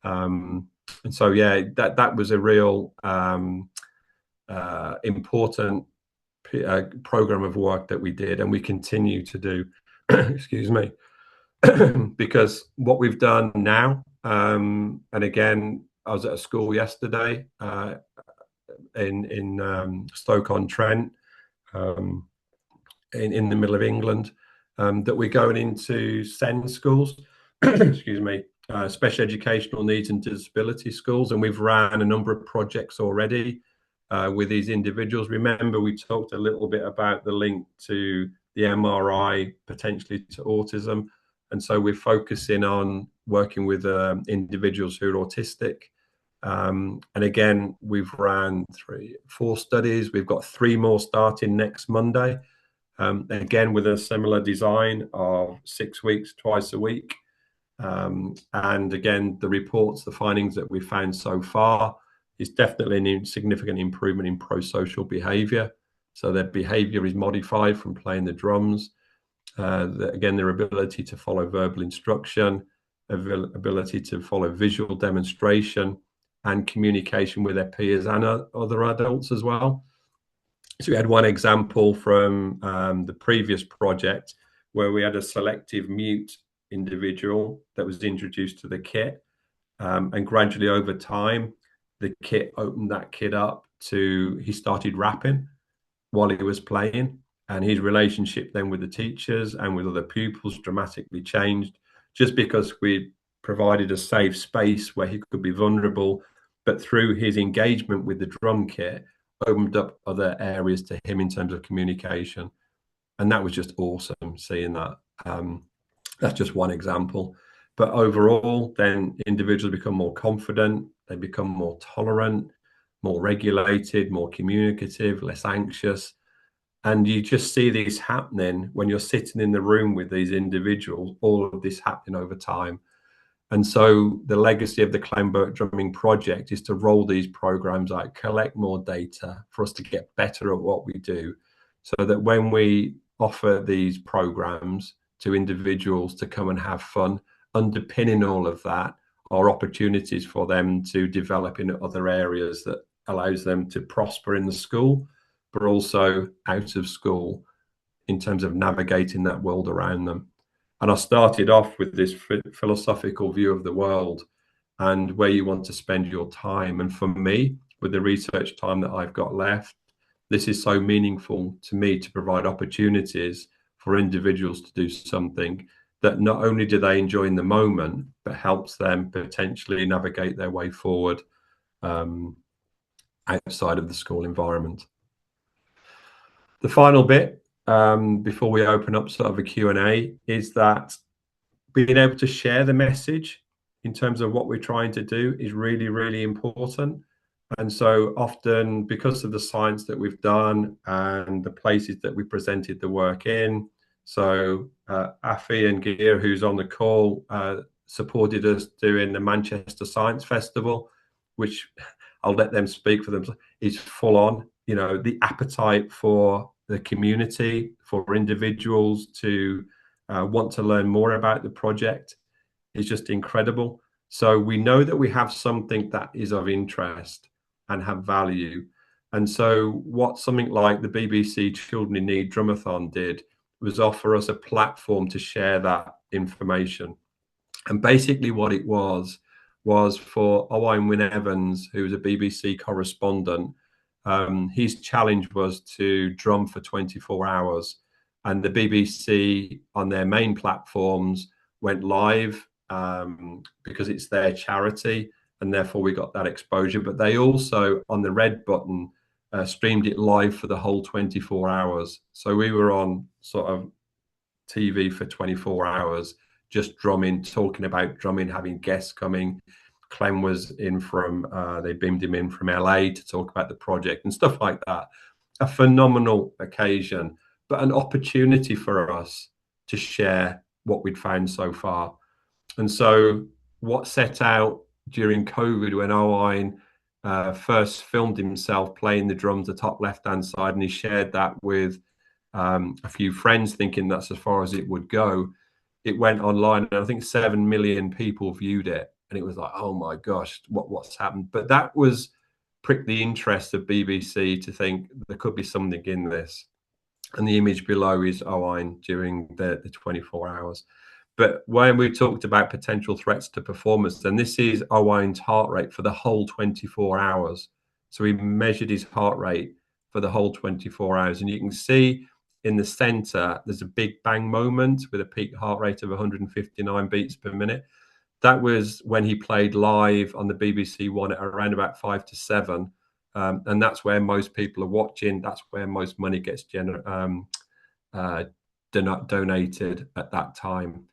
And so, yeah, that was a real important program of work that we did, and we continue to do. Excuse me. Because what we've done now, and again, I was at a school yesterday in Stoke-on-Trent, in the middle of England, that we're going into SEND schools, excuse me, special educational needs and disability schools, and we've ran a number of projects already with these individuals. Remember, we talked a little bit about the link to the MRI potentially to autism. And so we're focusing on working with individuals who are autistic. And again, we've ran 4 studies. We've got 3 more starting next Monday. Again, with a similar design of 6 weeks, twice a week. And again, the reports, the findings that we've found so far is definitely a significant improvement in pro-social behaviour. So their behaviour is modified from playing the drums. Again, their ability to follow verbal instruction, ability to follow visual demonstration, and communication with their peers and other adults as well. So we had one example from the previous project where we had a selective mute individual that was introduced to the kit, and gradually over time, the kit opened that kid up to, he started rapping while he was playing. And his relationship then with the teachers and with other pupils dramatically changed, just because we provided a safe space where he could be vulnerable, but through his engagement with the drum kit, opened up other areas to him in terms of communication. And that was just awesome seeing that. That's just one example. But overall, then individuals become more confident, they become more tolerant, more regulated, more communicative, less anxious. And you just see this happening when you're sitting in the room with these individuals, all of this happening over time. And so the legacy of the Clem Burke Drumming Project is to roll these programs out, collect more data for us to get better at what we do, so that when we offer these programs to individuals to come and have fun, underpinning all of that are opportunities for them to develop in other areas that allows them to prosper in the school, but also out of school in terms of navigating that world around them. And I started off with this philosophical view of the world and where you want to spend your time. And for me, with the research time that I've got left, this is so meaningful to me to provide opportunities for individuals to do something that not only do they enjoy in the moment, but helps them potentially navigate their way forward outside of the school environment. The final bit, before we open up sort of a Q&A, is that being able to share the message in terms of what we're trying to do is really, really important. And so often, because of the science that we've done and the places that we presented the work in, so Afi and Gear, who's on the call, supported us doing the Manchester Science Festival, which I'll let them speak for them, is full on. You know, the appetite for the community, for individuals to want to learn more about the project is just incredible. So we know that we have something that is of interest and have value. And so what something like the BBC Children in Need Drumathon did was offer us a platform to share that information. And basically what it was for Owain Wynne Evans, who was a BBC correspondent, his challenge was to drum for 24 hours. And the BBC on their main platforms went live because it's their charity, and therefore we got that exposure. But they also, on the red button, streamed it live for the whole 24 hours. So we were on sort of TV for 24 hours, just drumming, talking about drumming, having guests coming. Clem was in from, they beamed him in from LA to talk about the project and stuff like that. A phenomenal occasion, but an opportunity for us to share what we'd found so far. And so what set out during COVID, when Owain first filmed himself playing the drums, the top left-hand side, and he shared that with a few friends, thinking that's as far as it would go. It went online, and I think 7 million people viewed it. And it was like, oh my gosh, what's happened? But that was pricked the interest of BBC to think there could be something in this. And the image below is Owain during the 24 hours. But when we talked about potential threats to performance, then this is Owain's heart rate for the whole 24 hours. So we measured his heart rate for the whole 24 hours. And you can see in the center, there's a big bang moment with a peak heart rate of 159 beats per minute. That was when he played live on the BBC One at around about 5 to 7. And that's where most people are watching. That's where most money gets donated at that time.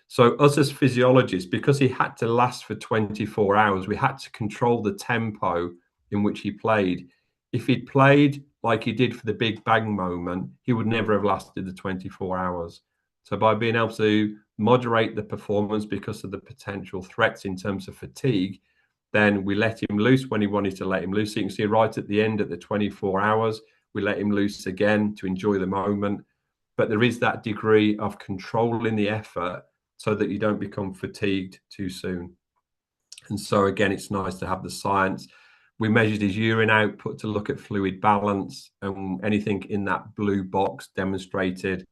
So us as physiologists, because he had to last for 24 hours, we had to control the tempo in which he played. If he'd played like he did for the big bang moment, he would never have lasted the 24 hours. So by being able to moderate the performance because of the potential threats in terms of fatigue, then we let him loose when he wanted to let him loose. So you can see right at the end, at the 24 hours, we let him loose again to enjoy the moment. But there is that degree of controlling the effort so that you don't become fatigued too soon. And so again, it's nice to have the science. We measured his urine output to look at fluid balance, and anything in that blue box demonstrated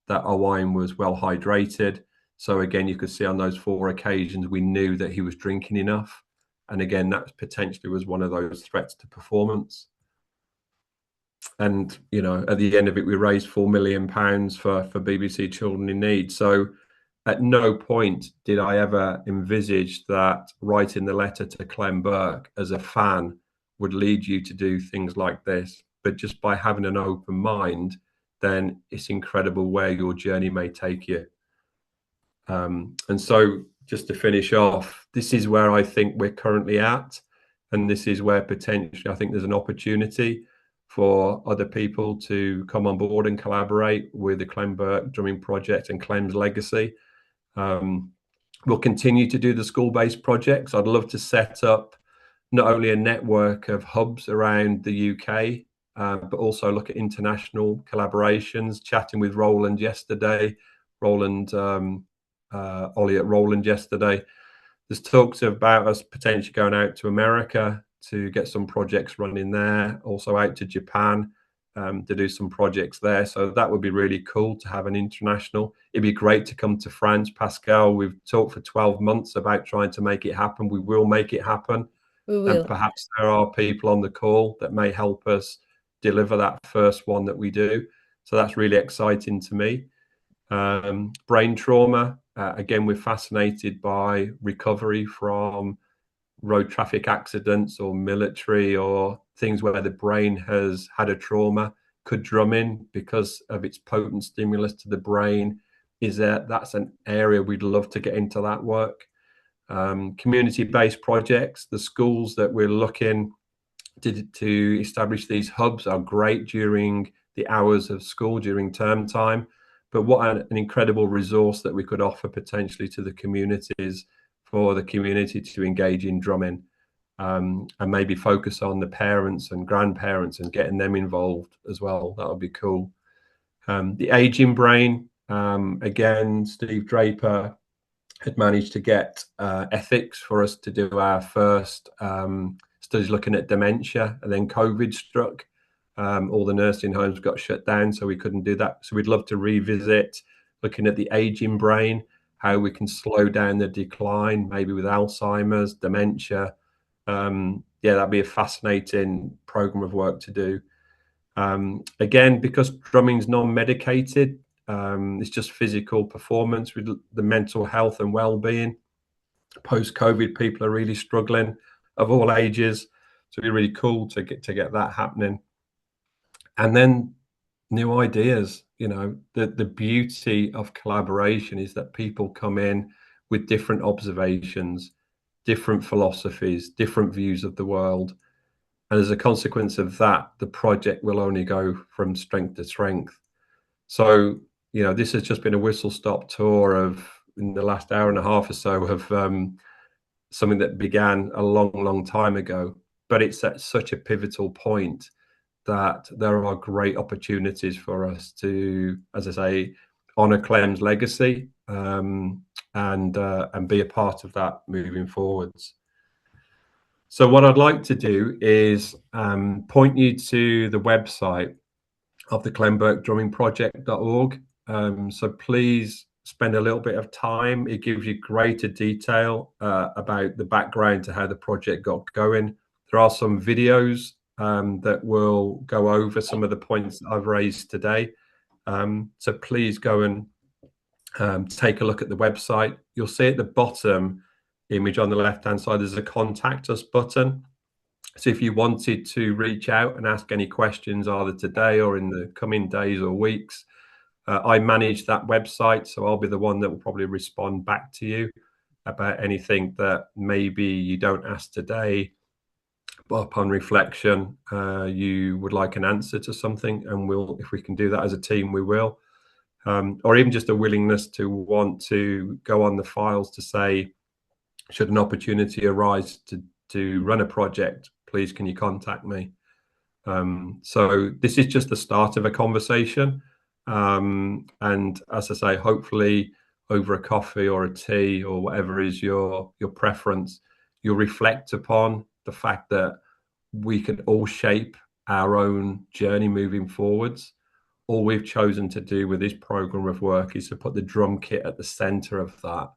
that Owain was well hydrated. So again, you could see on those 4 occasions, we knew that he was drinking enough. And again, that potentially was one of those threats to performance. And, you know, at the end of it, we raised £4 million for BBC Children in Need. So at no point did I ever envisage that writing the letter to Clem Burke as a fan would lead you to do things like this. But just by having an open mind, then it's incredible where your journey may take you. And so just to finish off, this is where I think we're currently at. And this is where potentially I think there's an opportunity for other people to come on board and collaborate with the Clem Burke Drumming Project and Clem's legacy. We'll continue to do the school-based projects. I'd love to set up not only a network of hubs around the UK, but also look at international collaborations. Chatting with Roland yesterday, Ollie at Roland yesterday. There's talks about us potentially going out to America to get some projects running there, also out to Japan to do some projects there. So that would be really cool to have an international. It'd be great to come to France, Pascal. We've talked for 12 months about trying to make it happen. We will make it happen. We will. And perhaps there are people on the call that may help us deliver that first one that we do. So that's really exciting to me. Brain trauma. Again, we're fascinated by recovery from road traffic accidents or military or things where the brain has had a trauma. Could drumming, because of its potent stimulus to the brain, that's an area we'd love to get into that work. Community-based projects, the schools that we're looking to establish these hubs are great during the hours of school, during term time. But what an incredible resource that we could offer potentially to the communities, for the community to engage in drumming, and maybe focus on the parents and grandparents and getting them involved as well. That would be cool. The aging brain, again, Steve Draper had managed to get ethics for us to do our first studies looking at dementia, and then COVID struck. All the nursing homes got shut down, so we couldn't do that. So we'd love to revisit looking at the aging brain, how we can slow down the decline, maybe with Alzheimer's, dementia, yeah, that'd be a fascinating program of work to do. Again, because drumming's non-medicated, it's just physical performance with the mental health and well-being. Post-COVID, people are really struggling of all ages, so it'd be really cool to get that happening. And then new ideas. You know, the beauty of collaboration is that people come in with different observations, different philosophies, different views of the world. And as a consequence of that, the project will only go from strength to strength. So, you know, this has just been a whistle-stop tour of, in the last hour and a half or so, of something that began a long, long time ago. But it's at such a pivotal point that there are great opportunities for us to, as I say, honour Clem's legacy and be a part of that moving forwards. So what I'd like to do is point you to the website of the Clem Burke Drumming Project.org. So please spend a little bit of time. It gives you greater detail about the background to how the project got going. There are some videos that will go over some of the points that I've raised today. So please go and take a look at the website. You'll see at the bottom image on the left-hand side, there's a contact us button. So if you wanted to reach out and ask any questions either today or in the coming days or weeks, I manage that website, so I'll be the one that will probably respond back to you about anything that maybe you don't ask today, but upon reflection, you would like an answer to something, and we'll, if we can do that as a team, we will. Or even just a willingness to want to go on the files to say, should an opportunity arise to run a project, please can you contact me? So this is just the start of a conversation. And as I say, hopefully over a coffee or a tea or whatever is your preference, you'll reflect upon the fact that we can all shape our own journey moving forwards. All we've chosen to do with this program of work is to put the drum kit at the center of that.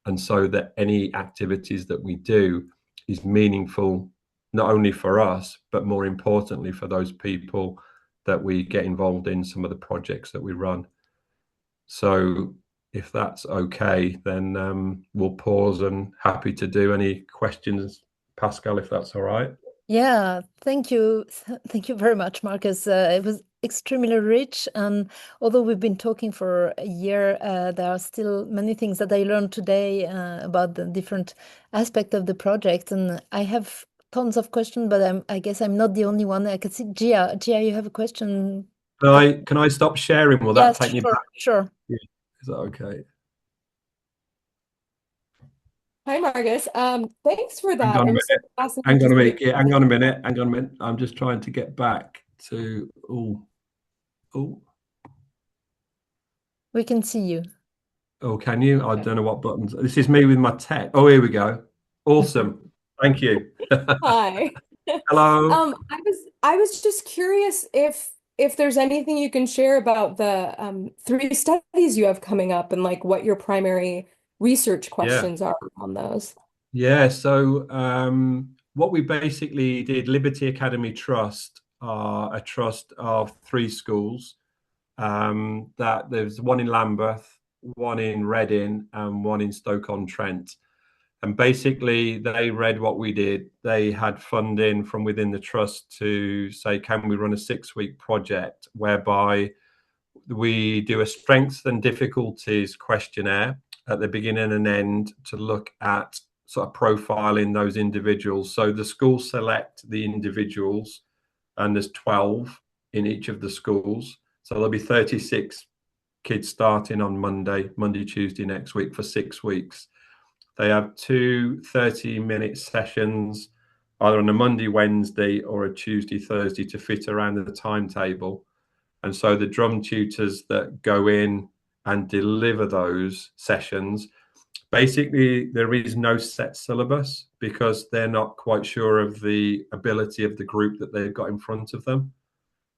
And so that any activities that we do is meaningful, not only for us, but more importantly for those people that we get involved in some of the projects that we run. So if that's okay, then we'll pause and happy to do any questions, Pascal, if that's all right. Yeah, thank you. Thank you very much, Marcus. It was extremely rich. And although we've been talking for a year, there are still many things that I learned today about the different aspects of the project. And I have tons of questions, but I guess I'm not the only one. I can see Gia. Gia, you have a question? Can I stop sharing? Will that take me back? Sure. Yeah. Is that okay? Hi, Marcus. Thanks for that. Hang on a minute. Fascinating. Hang on a minute. Yeah, hang on a minute. Hang on a minute. I'm just trying to get back to. Oh. We can see you. Oh, can you? I don't know what buttons. This is me with my tech. Oh, here we go. Awesome. Thank you. Hi. Hello. I was just curious if there's anything you can share about the 3 studies you have coming up and like what your primary research questions are on those. Yeah. So what we basically did, Liberty Academy Trust are a trust of 3 schools. That there's one in Lambeth, one in Reading, and one in Stoke-on-Trent. And basically, they read what we did. They had funding from within the trust to say, can we run a 6-week project whereby we do a strengths and difficulties questionnaire at the beginning and end to look at sort of profiling those individuals. So the schools select the individuals, and there's 12 in each of the schools. So there'll be 36 kids starting on Monday, Tuesday next week for 6 weeks. They have 2 30-minute sessions, either on a Monday, Wednesday, or a Tuesday, Thursday to fit around the timetable. And so the drum tutors that go in and deliver those sessions, basically there is no set syllabus because they're not quite sure of the ability of the group that they've got in front of them.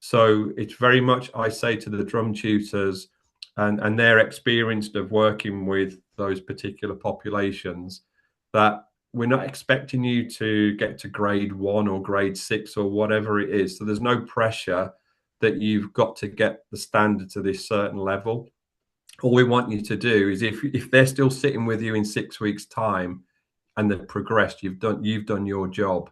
So it's very much, I say to the drum tutors, and they're experienced of working with those particular populations, that we're not expecting you to get to grade 1 or grade 6 or whatever it is. So there's no pressure that you've got to get the standard to this certain level. All we want you to do is, if they're still sitting with you in 6 weeks' time and they've progressed, you've done your job.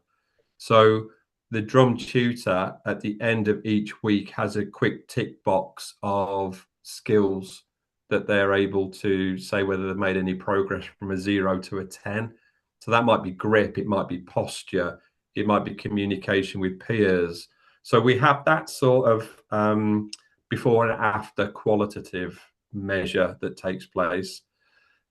So the drum tutor at the end of each week has a quick tick box of skills that they're able to say whether they've made any progress from a 0 to a 10. So that might be grip, it might be posture, it might be communication with peers. So we have that sort of before and after qualitative measure that takes place.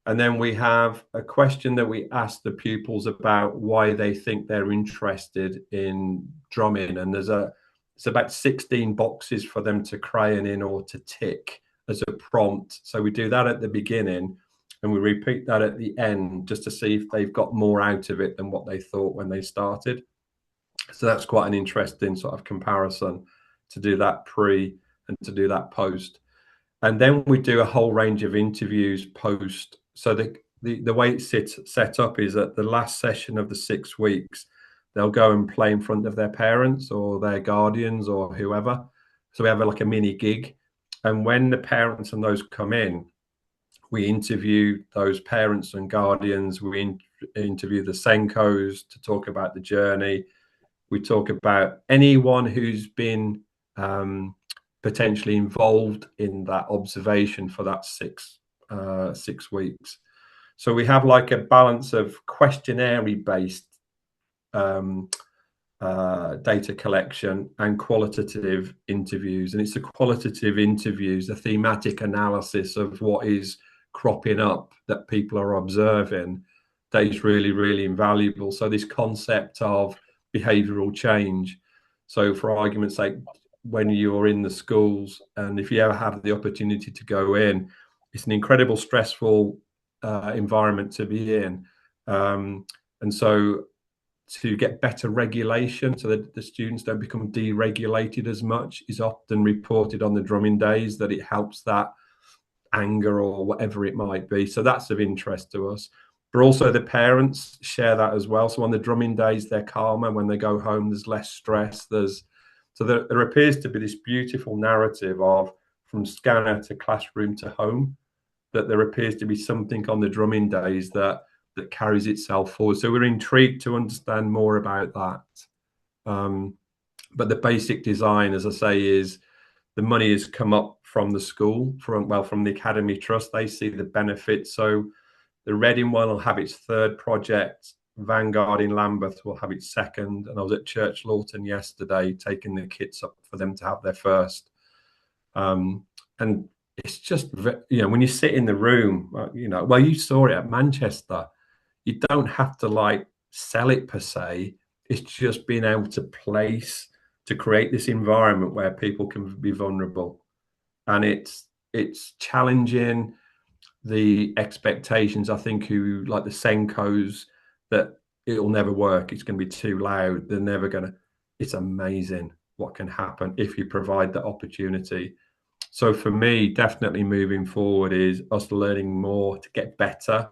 And then we have a question that we ask the pupils about why they think they're interested in drumming. And it's about 16 boxes for them to crayon in or to tick as a prompt. So we do that at the beginning and we repeat that at the end just to see if they've got more out of it than what they thought when they started. So that's quite an interesting sort of comparison to do that pre and to do that post. And then we do a whole range of interviews post. So the way it's set up is at the last session of the 6 weeks, they'll go and play in front of their parents or their guardians or whoever. So we have like a mini gig. And when the parents and those come in, we interview those parents and guardians. We interview the Senkos to talk about the journey. We talk about anyone who's been potentially involved in that observation for that 6 weeks. So we have like a balance of questionnaire-based data collection and qualitative interviews. And it's the qualitative interviews, the thematic analysis of what is cropping up that people are observing, that is really, really invaluable. So this concept of behavioral change. So for argument's sake, when you're in the schools, and if you ever have the opportunity to go in, it's an incredible stressful environment to be in. And so to get better regulation so that the students don't become deregulated as much is often reported on the drumming days, that it helps that anger or whatever it might be. So that's of interest to us. But also the parents share that as well. So on the drumming days, they're calmer. When they go home, there's less stress. So there appears to be this beautiful narrative of from scanner to classroom to home, that there appears to be something on the drumming days that carries itself forward. So we're intrigued to understand more about that. But the basic design, as I say, is the money has come up from the school, from the Academy Trust. They see the benefits. So the Reading one will have its 3rd project. Vanguard in Lambeth will have its 2nd. And I was at Church Lawton yesterday taking the kits up for them to have their 1st. And it's just, when you sit in the room, you saw it at Manchester. You don't have to like sell it per se. It's just being able to create this environment where people can be vulnerable. And it's challenging the expectations, I think, who like the Senkos, that it'll never work. It's going to be too loud. They're never going to. It's amazing what can happen if you provide the opportunity. So for me, definitely moving forward is us learning more to get better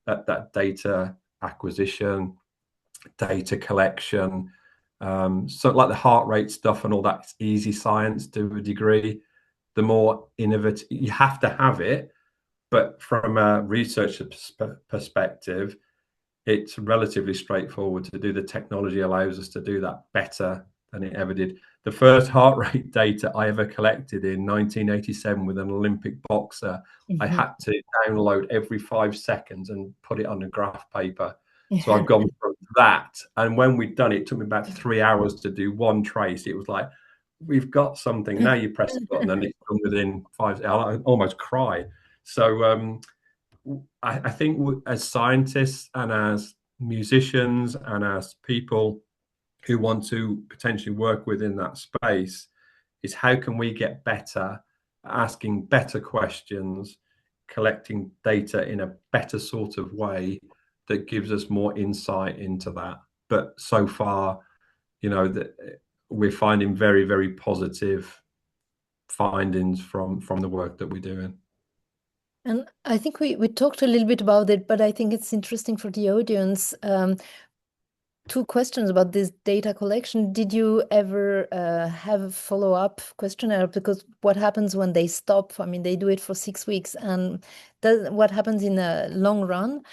at that data acquisition, data collection. So like the heart rate stuff and all that, it's easy science to a degree. The more innovative, you have to have it. But from a research perspective, it's relatively straightforward to do. The technology allows us to do that better than it ever did. The first heart rate data I ever collected in 1987 with an Olympic boxer, I had to download every 5 seconds and put it on a graph paper. So I've gone from that. And when we'd done it, it took me about 3 hours to do one trace. It was like, we've got something. Now you press the button and it's done within 5. I almost cry. So I think as scientists and as musicians and as people who want to potentially work within that space, is how can we get better at asking better questions, collecting data in a better sort of way that gives us more insight into that. But so far, that we're finding very, very positive findings from the work that we're doing. And I think we talked a little bit about it, but I think it's interesting for the audience. Two questions about this data collection. Did you ever have a follow-up questionnaire? Because what happens when they stop? I mean, they do it for 6 weeks, and what happens in the long run?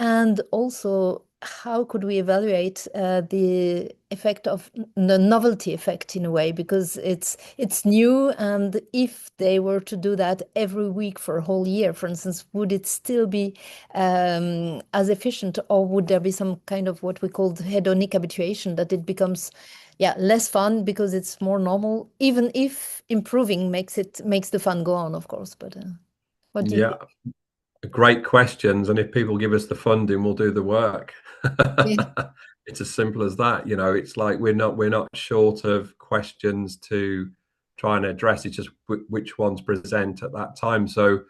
And also, how could we evaluate the effect of the novelty effect in a way? Because it's new, and if they were to do that every week for a whole year, for instance, would it still be as efficient, or would there be some kind of what we call hedonic habituation, that it becomes less fun because it's more normal, even if improving makes the fun go on, of course. But what do you think? Great questions, and if people give us the funding, we'll do the work. Yeah. It's as simple as that. You know, it's like we're not short of questions to try and address. It's just which ones present at that time. So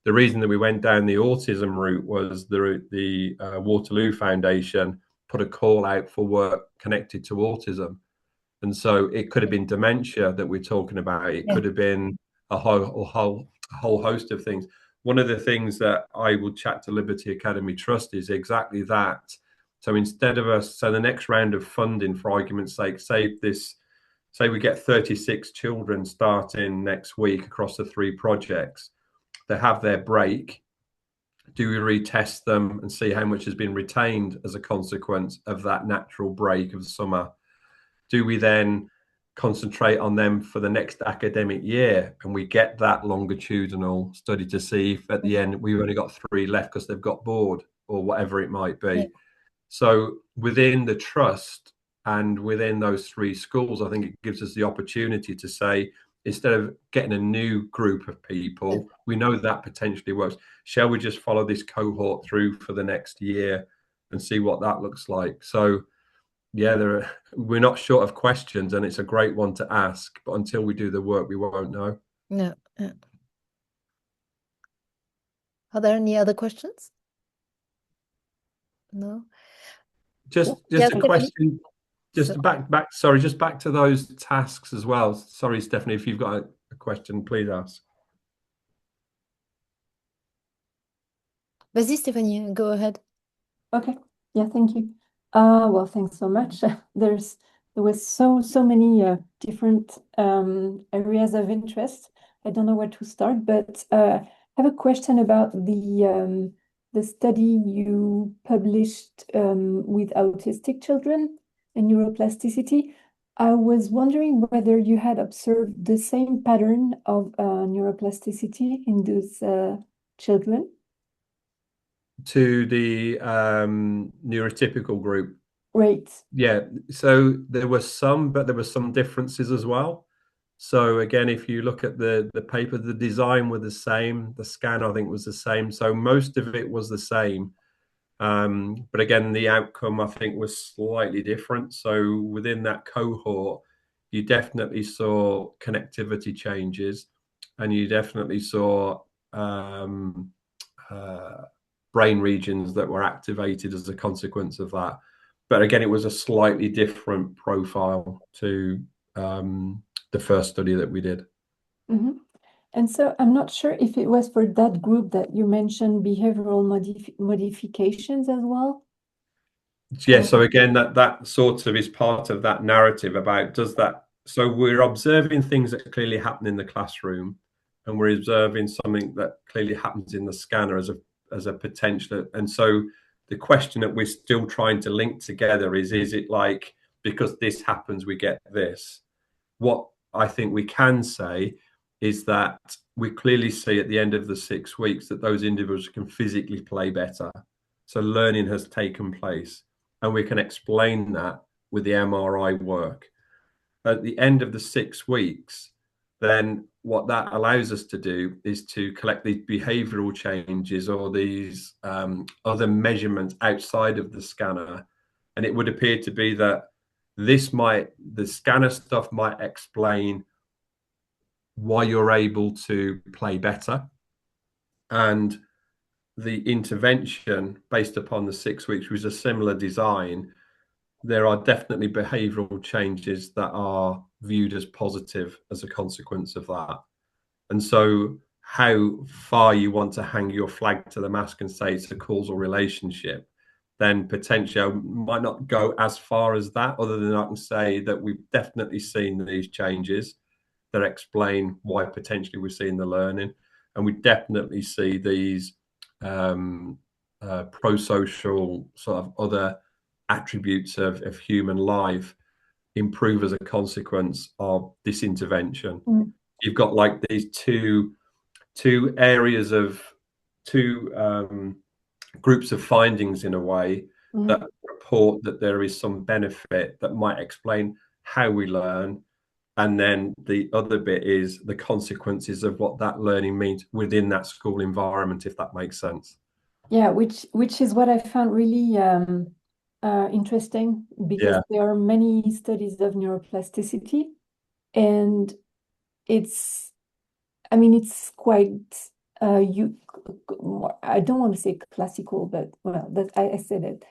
the reason that we went down the autism route was the Waterloo Foundation put a call out for work connected to autism, and so it could have been dementia that we're talking about. It could have been a whole host of things. One of the things that I will chat to Liberty Academy Trust is exactly that. So instead of the next round of funding, for argument's sake, say we get 36 children starting next week across the 3 projects. They have their break. Do we retest them and see how much has been retained as a consequence of that natural break of the summer? Do we then concentrate on them for the next academic year, and we get that longitudinal study to see if at the end we've only got 3 left because they've got bored or whatever it might be? Yeah. So within the trust and within those 3 schools, I think it gives us the opportunity to say, instead of getting a new group of people, we know that potentially works. Shall we just follow this cohort through for the next year and see what that looks like? So yeah, we're not short of questions, and it's a great one to ask, but until we do the work, we won't know. No. Yeah. Are there any other questions? No. Just Yeah, a Stephanie? question. Just So- back to those tasks as well. Sorry, Stephanie, if you've got a question, please ask. Vas-y, Stéphanie, go ahead. Okay. Yeah, thank you. Well, thanks so much. There was so many different areas of interest. I don't know where to start, but I have a question about the study you published with autistic children and neuroplasticity. I was wondering whether you had observed the same pattern of neuroplasticity in those children. To the neurotypical group. Right. Yeah, so there were some, but there were some differences as well. So again, if you look at the paper, the design were the same. The scan, I think, was the same. So most of it was the same. But again, the outcome, I think, was slightly different. So within that cohort, you definitely saw connectivity changes, and you definitely saw brain regions that were activated as a consequence of that. But again, it was a slightly different profile to the first study that we did. Mm-hmm. And so I'm not sure if it was for that group that you mentioned behavioral modifications as well. Yeah, so again, that sort of is part of that narrative about so we're observing things that clearly happen in the classroom, and we're observing something that clearly happens in the scanner as a potential. And so the question that we're still trying to link together is it like, because this happens, we get this? What I think we can say is that we clearly see at the end of the 6 weeks that those individuals can physically play better. So learning has taken place, and we can explain that with the MRI work. At the end of the 6 weeks, then what that allows us to do is to collect these behavioral changes or these other measurements outside of the scanner. And it would appear to be that the scanner stuff might explain why you're able to play better. And the intervention based upon the 6 weeks was a similar design. There are definitely behavioral changes that are viewed as positive as a consequence of that. And so how far you want to hang your flag to the mast and say it's a causal relationship, then potentially I might not go as far as that, other than I can say that we've definitely seen these changes that explain why potentially we're seeing the learning. And we definitely see these pro-social sort of other attributes of human life improve as a consequence of this intervention. You've got like these two areas of groups of findings in a way that report that there is some benefit that might explain how we learn, and then the other bit is the consequences of what that learning means within that school environment, if that makes sense. Yeah, which is what I found really interesting, because there are many studies of neuroplasticity, and it's quite I don't want to say classical, but well, that I said it.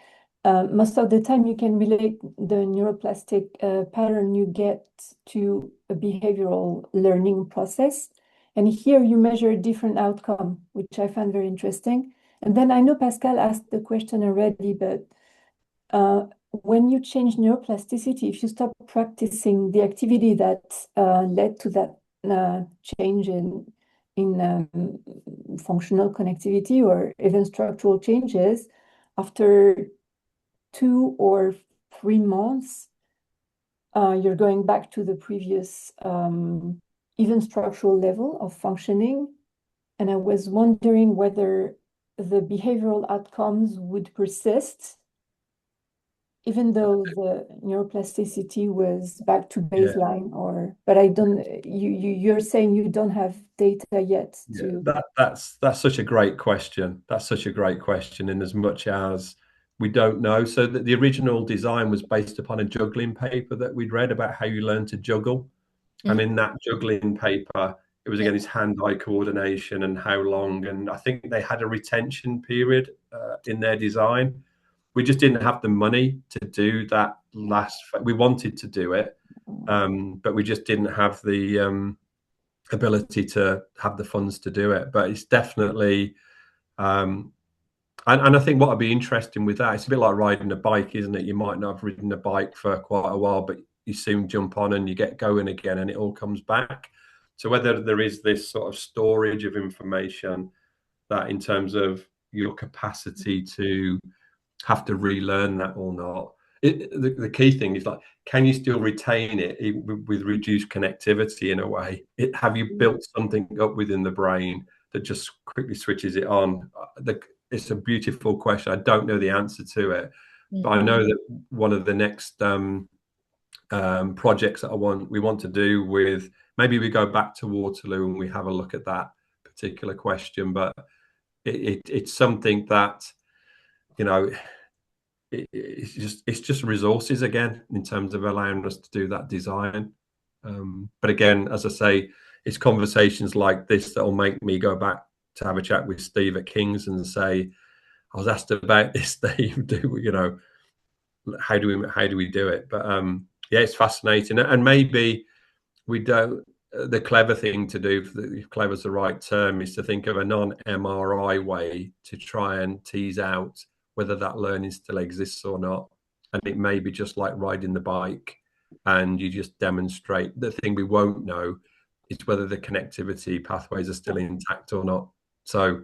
Most of the time you can relate the neuroplastic pattern you get to a behavioral learning process. And here you measure a different outcome, which I found very interesting. And then I know Pascal asked the question already, but when you change neuroplasticity, if you stop practicing the activity that led to that change in functional connectivity or even structural changes, after 2 or 3 months, you're going back to the previous even structural level of functioning. And I was wondering whether the behavioral outcomes would persist even though the neuroplasticity was back to baseline, but I don't. You're saying you don't have data yet to. That's such a great question. That's such a great question, in as much as we don't know. So the original design was based upon a juggling paper that we'd read about how you learn to juggle, and in that juggling paper, it was again this hand-eye coordination and how long, and I think they had a retention period in their design. We just didn't have the money to do that last. We wanted to do it, but we just didn't have the ability to have the funds to do it. But it's definitely, and I think what would be interesting with that, it's a bit like riding a bike, isn't it? You might not have ridden a bike for quite a while, but you soon jump on and you get going again, and it all comes back. So whether there is this sort of storage of information that, in terms of your capacity to have to relearn that or not, the key thing is, like, can you still retain it with reduced connectivity in a way? Have you built something up within the brain that just quickly switches it on? It's a beautiful question. I don't know the answer to it, but I know that one of the next projects that we want to do with, maybe we go back to Waterloo and we have a look at that particular question. But it's something that, you know, it's just resources again, in terms of allowing us to do that design. But again, as I say, it's conversations like this that will make me go back to have a chat with Steve at King's and say, I was asked about this, Steve, how do we do it? But yeah, it's fascinating. And maybe we don't, the clever thing to do, if clever is the right term, is to think of a non-MRI way to try and tease out whether that learning still exists or not. And it may be just like riding the bike, and you just demonstrate. The thing we won't know is whether the connectivity pathways are still intact or not. So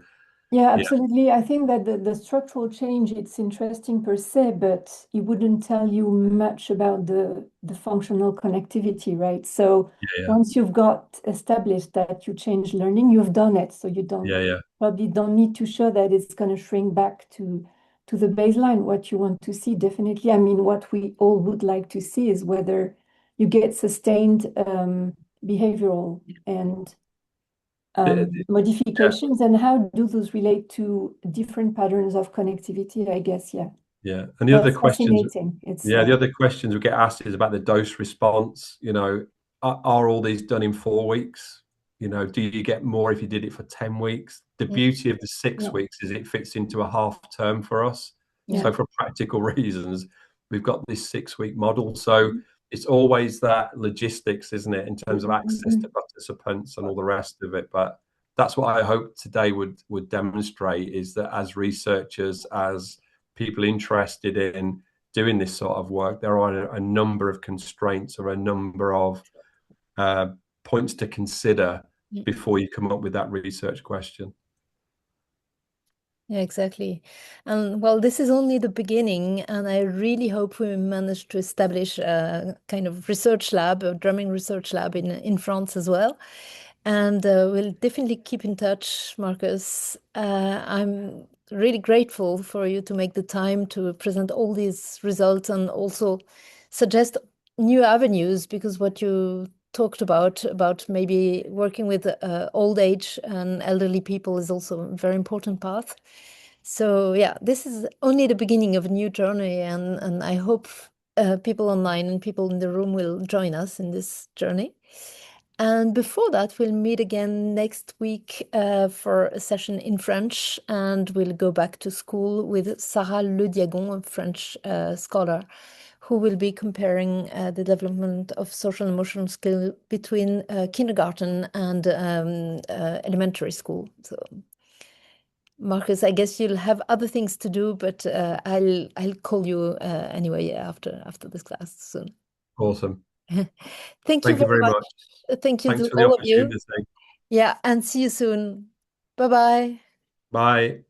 yeah, absolutely. I think that the structural change, it's interesting per se, but it wouldn't tell you much about the functional connectivity, right? So once you've got established that you change learning, you've done it. So you don't probably don't need to show that it's going to shrink back to the baseline. What you want to see, definitely. I mean, what we all would like to see is whether you get sustained behavioral and modifications, and how do those relate to different patterns of connectivity, I guess. And the other questions, the other questions we get asked is about the dose response. You know, are all these done in 4 weeks? You know, do you get more if you did it for 10 weeks? The beauty of the 6 weeks is it fits into a half term for us. So for practical reasons, we've got this 6-week model. So it's always that logistics, isn't it, in terms of access to participants and all the rest of it. But that's what I hope today would demonstrate, is that as researchers, as people interested in doing this sort of work, there are a number of constraints or a number of points to consider before you come up with that research question. Yeah, exactly. And well, this is only the beginning, and I really hope we manage to establish a kind of research lab, a drumming research lab in France as well. And we'll definitely keep in touch, Marcus. I'm really grateful for you to make the time to present all these results and also suggest new avenues, because what you talked about maybe working with old age and elderly people is also a very important path. So yeah, this is only the beginning of a new journey, and I hope people online and people in the room will join us in this journey. And before that, we'll meet again next week for a session in French, and we'll go back to school with Sarah Le Diagon, a French scholar, who will be comparing the development of social and emotional skill between kindergarten and elementary school. So, Marcus, I guess you'll have other things to do, but I'll call you anyway after this class soon. Awesome. Thank you very much. Thank you Thanks to for the all of you. opportunity. Yeah, and see you soon. Bye-bye. Bye.